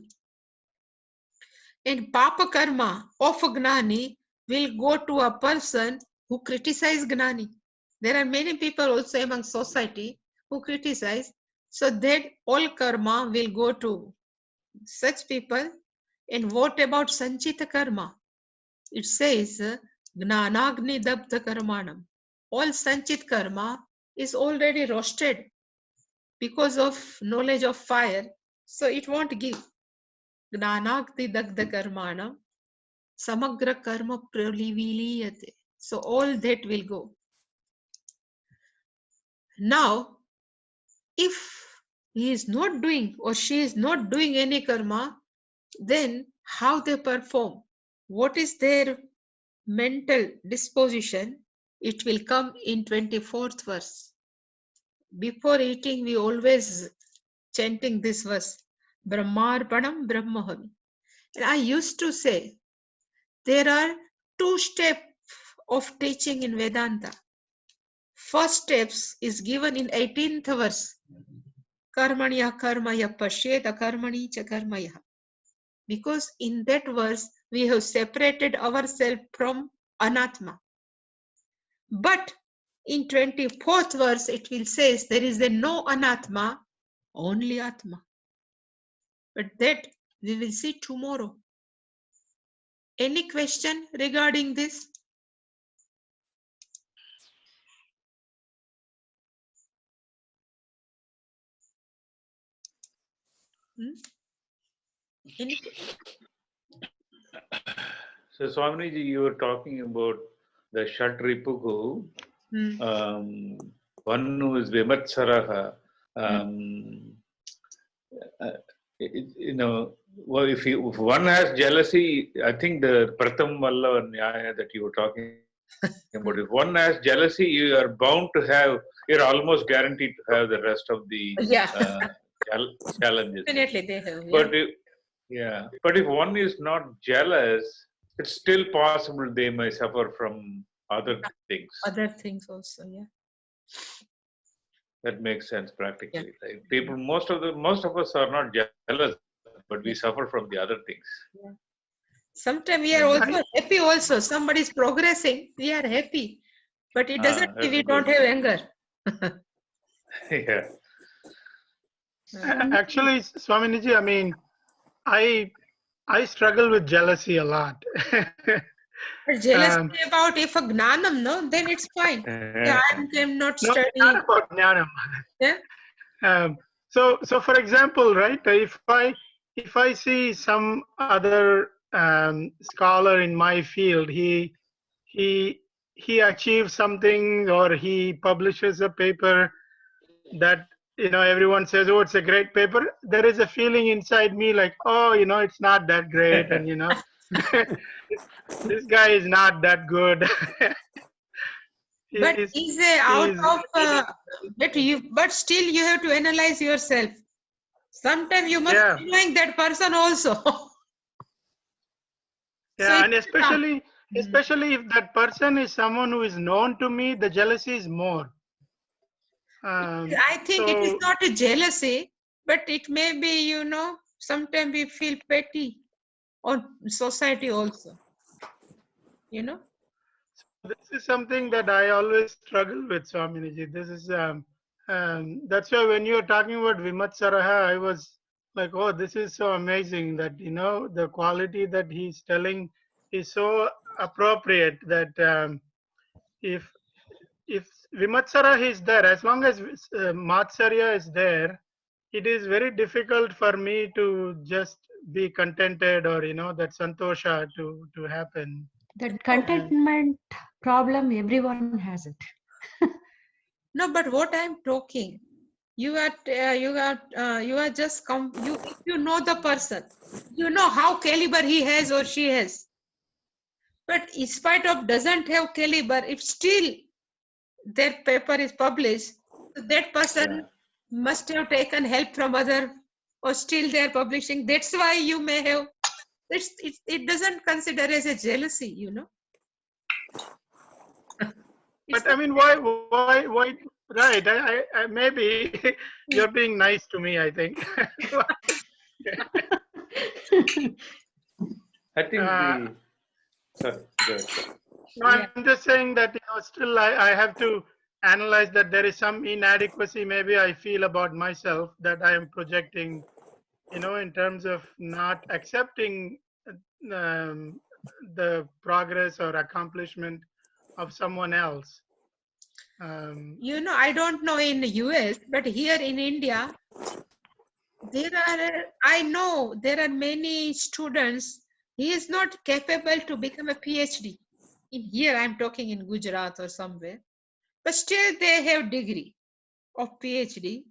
And Papa Karma of Gnani will go to a person who criticize Gnani. There are many people also among society who criticize. So that all karma will go to such people. And what about Sanchita Karma? It says Gnanagni Dabdha Karmanam. All Sanchit Karma is already roasted because of knowledge of fire, so it won't give. Gnanagni Dagdha Karmanam Samagra Karma Praliviliyate. So all that will go. Now, if he is not doing or she is not doing any karma, then how they perform? What is their mental disposition? It will come in 24th verse. Before eating, we always chanting this verse, Brahmarpanam Brahmahavi. And I used to say, there are two steps of teaching in Vedanta. First steps is given in 18th verse. Karmanya karmaya pashyeta karmani cha karmaya. Because in that verse, we have separated ourselves from anatma. But in 24th verse, it will say there is a no anatma, only atma. But that we will see tomorrow. Any question regarding this? Any? So Swamiji, you were talking about the Shatripuku, one who is Vimatsaraha. Well, if one has jealousy, I think the Pratham Vallava Nyaya that you were talking about, if one has jealousy, you are bound to have, you're almost guaranteed to have the rest of the challenges. Definitely they have. But if one is not jealous, it's still possible they may suffer from other things. Other things also, yeah. That makes sense practically. Right? People, most of us are not jealous, but we suffer from the other things. Yeah. Sometimes we are also happy also. Somebody is progressing, we are happy. But it doesn't mean we don't have anger. Yeah. Actually, Swaminiji, I mean, I struggle with jealousy a lot. But jealousy about if a gnanam, no, then it's fine. Yeah, I'm not studying. No, not about gnanam. Yeah. So for example, right, if I see some other scholar in my field, he achieves something or he publishes a paper that everyone says, oh, it's a great paper. There is a feeling inside me like, oh, it's not that great, and this guy is not that good. But is out of but still you have to analyze yourself. Sometimes you must be knowing that person also. Yeah, so and especially if that person is someone who is known to me, the jealousy is more. I think it is not a jealousy, but it may be, sometimes we feel petty on society also. This is something that I always struggle with, Swaminiji. This is that's why when you were talking about Vimatsaraha, I was like, oh, this is so amazing that the quality that he's telling is so appropriate that if Vimatsara is there, as long as Matsarya is there, it is very difficult for me to just be contented or that santosha to happen. That contentment problem, everyone has it. No, but what I'm talking, you are just if you know the person, you know how caliber he has or she has. But in spite of doesn't have caliber, if still their paper is published, that person must have taken help from other, or still they are publishing. That's why you may have. It doesn't consider as a jealousy, But I mean, why? Right? I maybe you're being nice to me, I think. I think sorry. No, I'm just saying that still I have to analyze that there is some inadequacy maybe I feel about myself that I am projecting in terms of not accepting the progress or accomplishment of someone else. I don't know in the US, but here in India, I know there are many students, he is not capable to become a PhD. In here, I'm talking in Gujarat or somewhere, but still they have degree of PhD.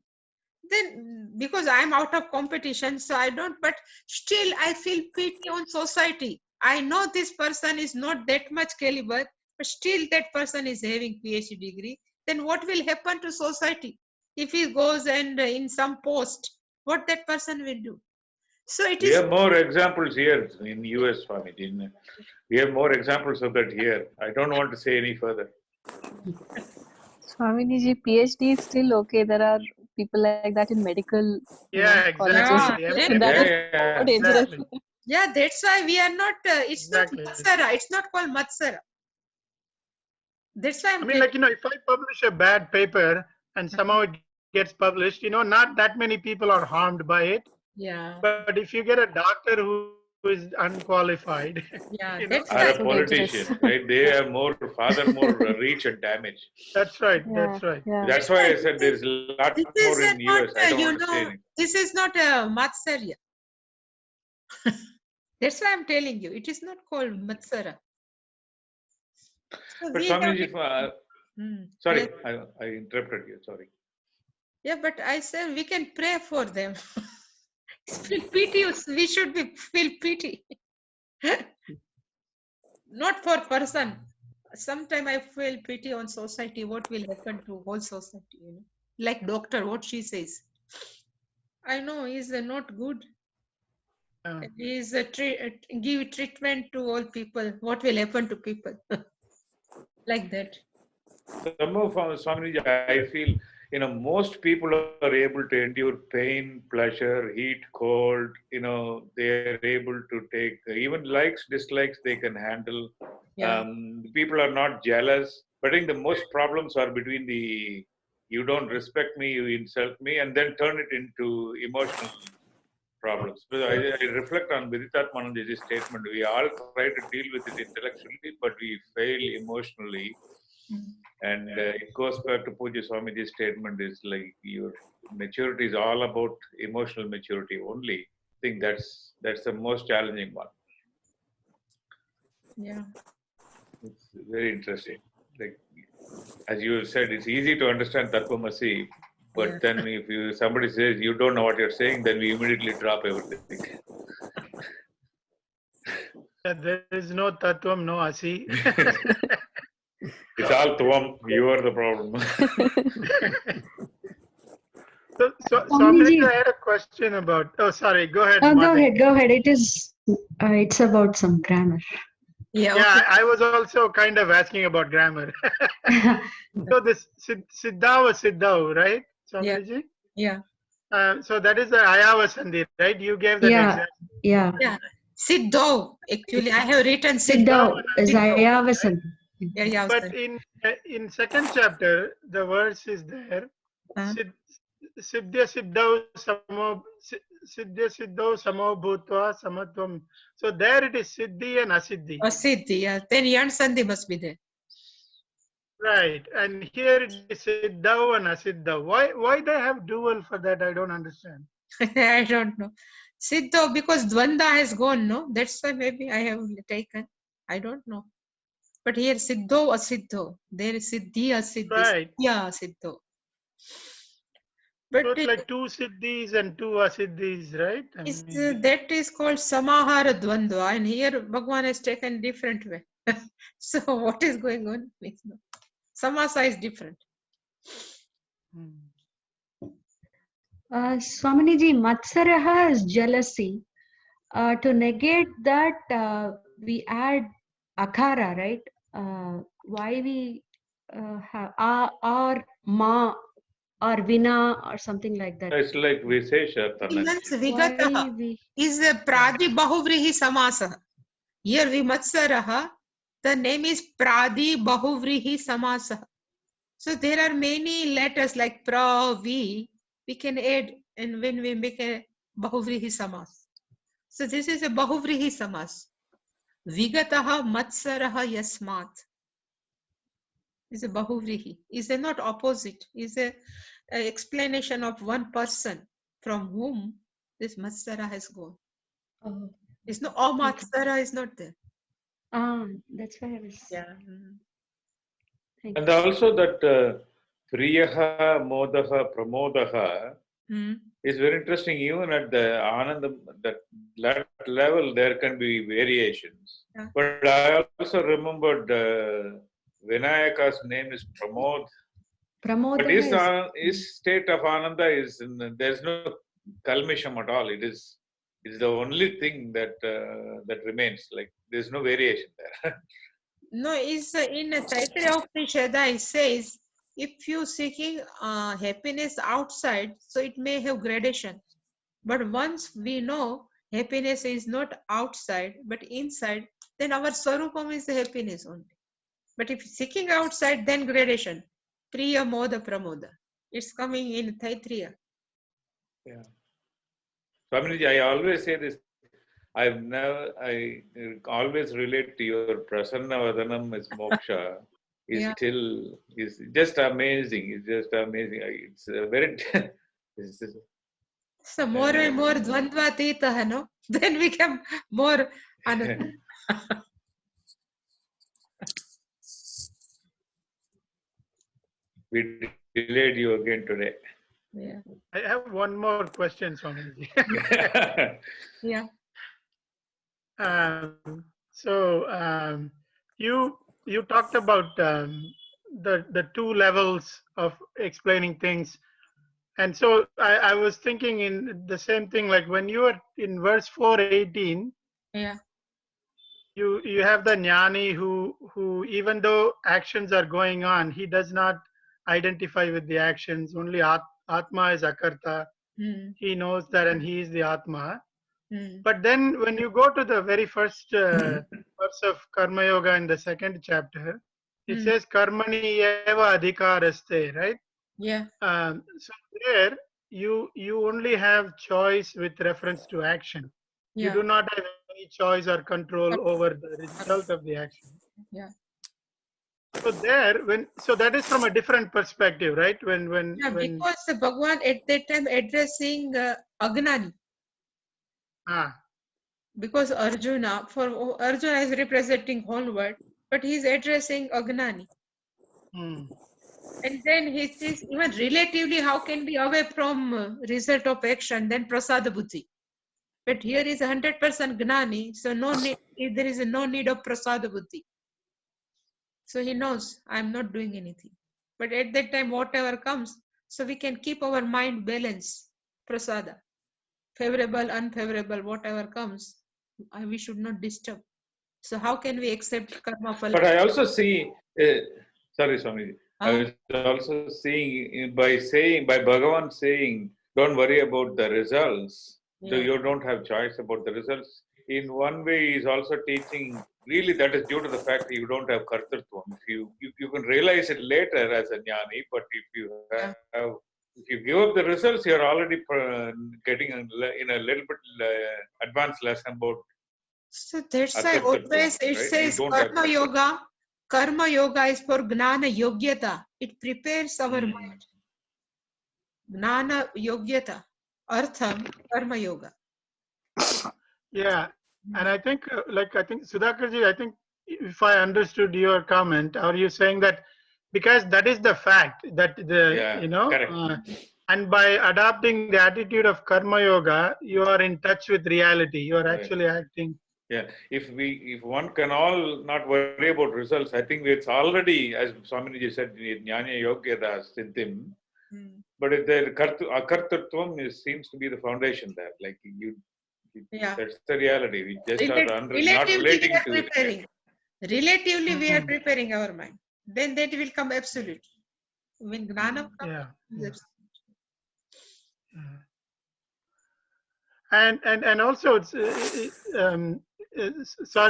Then because I'm out of competition, so I don't, but still I feel pity on society. I know this person is not that much caliber, but still that person is having PhD degree. Then what will happen to society if he goes and in some post, what that person will do? So it We is. have more examples here in US, Swamiji. We have more examples of that here. I don't want to say any further. Swamiji, PhD is still okay. There are people like that in medical Yeah, colleges. exactly. Yeah, Yeah, That is Yeah, so dangerous. exactly. Yeah, that's why we are not, it's Exactly. not Matsara, it's not called Matsara. That's why I'm I mean, like, if I publish a bad paper and somehow it gets published, not that many people are harmed by it. yeah, But if you get a doctor who is unqualified, yeah, you know, that's or why. a politician, right? They have more reach and damage. that's right. Yeah, That's right. yeah. That's why I said there's a lot This more is in not, US. I don't want to say anything. this is not a Matsarya. That's why I'm telling you, it is not called Matsara. So But we have, Swamiji, Hmm, sorry, yeah, I interrupted you. Sorry. yeah, but I said we can pray for them. Feel pity, we should feel pity. Not for person. Sometimes I feel pity on society. What will happen to whole society? Like doctor, what she says. I know is not good. Yeah. Is give treatment to all people. What will happen to people? Like that. Somehow, Swamiji, I feel, most people are able to endure pain, pleasure, heat, cold. They are able to take even likes, dislikes. They can handle. Yeah. People are not jealous. But I think the most problems are between the you don't respect me, you insult me, and then turn it into emotional problems. So I reflect on Viditatmanandaji's statement. We all try to deal with it intellectually, but we fail emotionally. And it goes back to Pujya Swamiji's statement is like your maturity is all about emotional maturity only. I think that's the most challenging one. Yeah. It's very interesting. Like as you said, it's easy to understand Tattvamasi, but Yeah. then if somebody says you don't know what you're saying, then we immediately drop everything. There is no Tattvam, no Asi. It's all Tvam. You are the problem. So Swamiji. I had a question about. Oh, sorry. Go ahead. Go Madhu. ahead, go ahead. It's about some grammar. Yeah. Yeah, Okay. I was also kind of asking about grammar. So this Siddha was Siddhau, right? Yeah. Swamiji? Yeah. So that is the Ayava Sandhi, right? You gave that Yeah. example. Yeah. Yeah. Siddho. Actually, I have written Siddhau Siddho. is Ayavasan. Yeah, yeah. But in second chapter, the verse is there. Huh? Siddhya Siddhau Samo Siddhya Siddhau Samo Bhutva Samatvam. So there it is Siddhi and Asiddhi. Or Siddhi. Yeah. Then Yan Sandhi must be there. Right. And here it is Siddhau and Asiddhau. Why they have dual for that? I don't understand. I don't know. Siddho, because Dvanda has gone, no? That's why maybe I have taken. I don't know. But here Siddho, Asiddho. There is Siddhi, Asiddhi. Right. Yeah, Siddho. But So it's like two Siddhis and two Asiddhis, right? I mean, that is called Samahara Dvandva, and here Bhagwan has taken different way. So what is going on? Samasa is different. Swaminiji, Matsaraha is jealousy. To negate that, we add akara, right? Why we have or ma or vina or something like that? It's like Vishesha Means Tanakya. Why Vigataha we? is a Pradi Bahuvrihi Samasa. Here Vimatsaraha, the name is Pradi Bahuvrihi Samasa. So there are many letters like pra, vi, we can add, and when we make a Bahuvrihi Samas. So this is a Bahuvrihi Samas. Vigataha Matsaraha Yasmat is a Bahuvrihi. Is a not opposite. Is a explanation of one person from whom this Matsara has gone. Oh, It's no Matsara is not there. that's why I was. Yeah. Thank And you. also that Priyaha, Modaha, Pramodaha is very interesting. Even at the Ananda, that level, there can be variations. Yeah. But I also remembered Vinayaka's name is Pramod. But Pramodaha his state of Ananda is there's no kalmisham at all. It's the only thing that that remains. Like there's no variation there. No, it's in Taittiriya Upanishad, it says, if you seeking happiness outside, so it may have gradation. But once we know happiness is not outside, but inside, then our Swarupam is the happiness only. But if seeking outside, then gradation. Priya, Moda, Pramoda. It's coming in Taittiriya. Yeah. Swamiji, I always say this. I always relate to your Prasanna Vadanam as moksha. Is Yeah. still is just amazing. It's just amazing. It's very. So more and more Dvandvatita, no? Then we become more Ananda. We delayed you again today. Yeah. I have one more question, Swamiji. Yeah. You talked about the two levels of explaining things, and so I was thinking in the same thing. Like when you are in verse 4:18, Yeah. you have the jnani who even though actions are going on, he does not identify with the actions. Only Atma is Akarta. He knows that, and he is the Atma. But then when you go to the very first verse of Karma Yoga in the second chapter, it says Karmani eva adhikaraste, right? Yeah. So there you only have choice with reference to action. You Yeah. do not have any choice or control over the result of the action. Yeah. So there, so that is from a different perspective, right? When Because the Bhagwan at that time addressing Agnani. Because Arjuna is representing whole world, but he is addressing Agnani. And then he says, even relatively, how can be away from result of action, then prasada buddhi. But here is 100% gnani, so no need, there is no need of prasada buddhi. So he knows I'm not doing anything. But at that time, whatever comes, so we can keep our mind balanced, prasada. Favorable, unfavorable, whatever comes, we should not disturb. So how can we accept karma phala? But I also see, sorry, Swami, I was also seeing by Bhagavan saying, don't worry about the results. So you don't have choice about the results. In one way, he's also teaching, really that is due to the fact that you don't have kartartvam. If you can realize it later as a jnani, but if you give up the results, you're already getting in a little bit advanced lesson about. So that's why always it says Karma Yoga is for Gnana Yogyata. It prepares our mind. Gnana Yogyata. Artham Karma Yoga. Yeah. And I think, I think Sudhakarji, I think if I understood your comment, are you saying that because that is the fact that and by adopting the attitude of Karma Yoga, you are in touch with reality. You are actually acting. Yeah, if one can all not worry about results, I think it's already, as Swamiji said, Jnana Yogyata Siddhim. But if the Akartatvam seems to be the foundation there, like that's the reality. We just are not relating to it. Relatively, we are preparing our mind. Then that will come absolute. When Gnana comes, And also, sorry,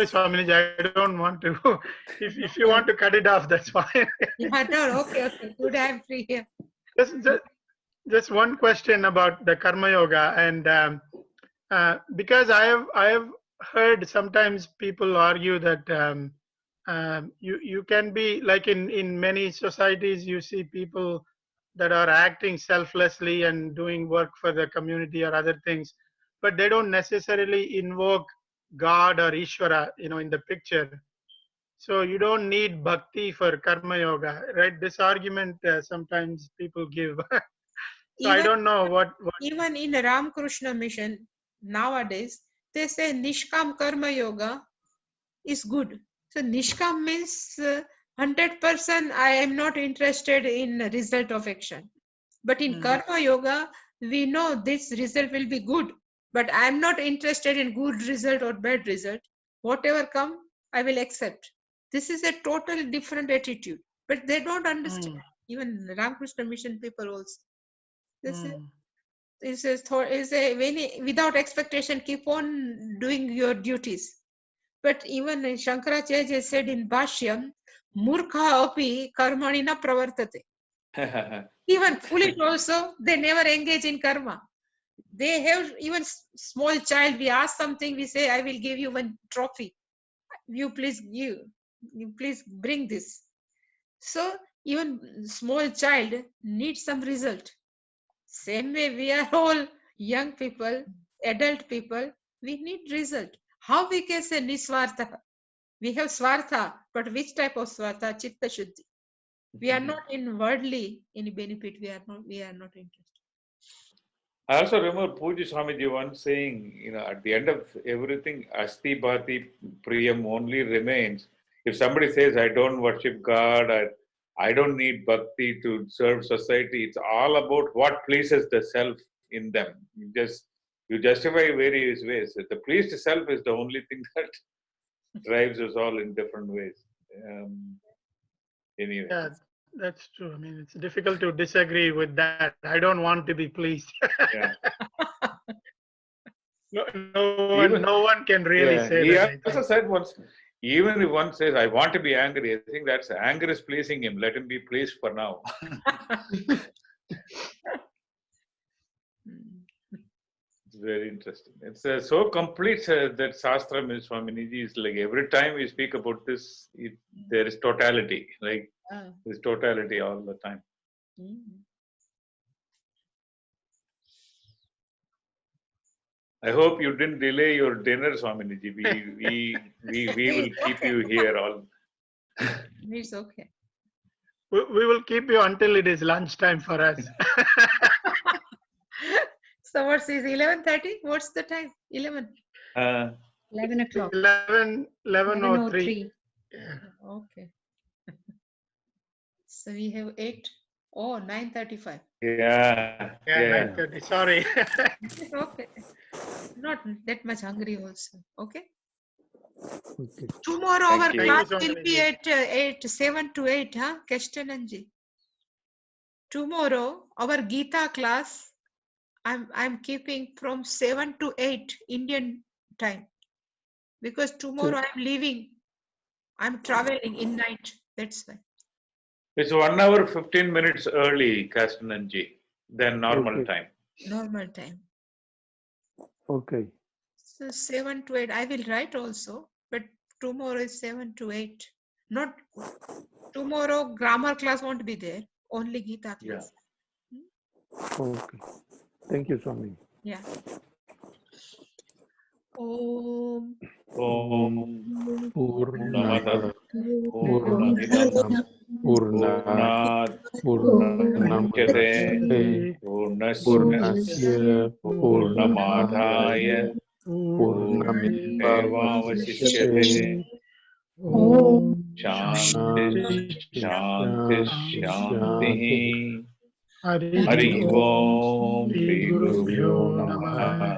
Swamiji, I don't want to. If you want to cut it off, that's fine. Okay. Good, I'm free here. Just one question about the Karma Yoga, and because I have heard sometimes people argue that you can be like in many societies you see people that are acting selflessly and doing work for the community or other things, but they don't necessarily invoke God or Ishvara, in the picture. So you don't need bhakti for karma yoga, right? This argument sometimes people give. So I don't know what. Even in Ramakrishna mission nowadays, they say Nishkam Karma Yoga is good. So Nishkam means 100% I am not interested in result of action. But in Karma Yoga, we know this result will be good. But I am not interested in good result or bad result. Whatever come, I will accept. This is a total different attitude. But they don't understand. Even Ramakrishna mission people also. This is without expectation, keep on doing your duties. But even Shankaracharya said in Bhashyam, Murkha api karmani na pravartate. Even foolish also, they never engage in karma. They have even small child, we ask something, we say, I will give you one trophy. You please bring this. So even small child needs some result. Same way we are all young people, adult people, we need result. How we can say niswartha? We have swartha, but which type of swartha? Chitta shuddhi. We are not in worldly any benefit. We are not interested. I also remember Puji Swamiji once saying, at the end of everything, Asti Bhati Priyam only remains. If somebody says, I don't worship God, I don't need bhakti to serve society, it's all about what pleases the self in them. You justify various ways. The pleased self is the only thing that drives us all in different ways. Anyway. Yeah, that's true. I mean, it's difficult to disagree with that. I don't want to be pleased. Yeah. No one can really say he that. He also said once, even if one says, I want to be angry, I think that's anger is pleasing him. Let him be pleased for now. It's very interesting. It's so complete that Shastra Means Swaminiji is like every time we speak about this, there is totality. Like there's totality all the time. I hope you didn't delay your dinner, Swaminiji. We will keep you here all. It's okay. We will keep you until it is lunchtime for us. So what is 11:30? What's the time? 11. 11 o'clock. 11:03. Okay. So we have 8. Oh, 9:35. Yeah. 9:30. Sorry. Okay. Not that much hungry also. Okay. Okay. Tomorrow Thank our you. class Thank you, will be at 7 to 8, huh? Kashtananji. Tomorrow our Gita class, I'm keeping from 7 to 8 Indian time, because tomorrow I'm leaving. I'm traveling in night. That's why. It's 1 hour 15 minutes early, Kastananji, than normal time. Normal time. Okay. So 7 to 8. I will write also, but tomorrow is 7 to 8. Not tomorrow. Grammar class won't be there. Only Gita class. Okay. Thank you, Swami. Yeah. Om Purnamada Purnamidam Purnat Purnamudachyate Purnasya Purnamadaya Purnamevavasishyate Shanti Shanti Shanti Hari Om Shri Gurubhyo Namaha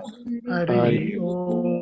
Hari Om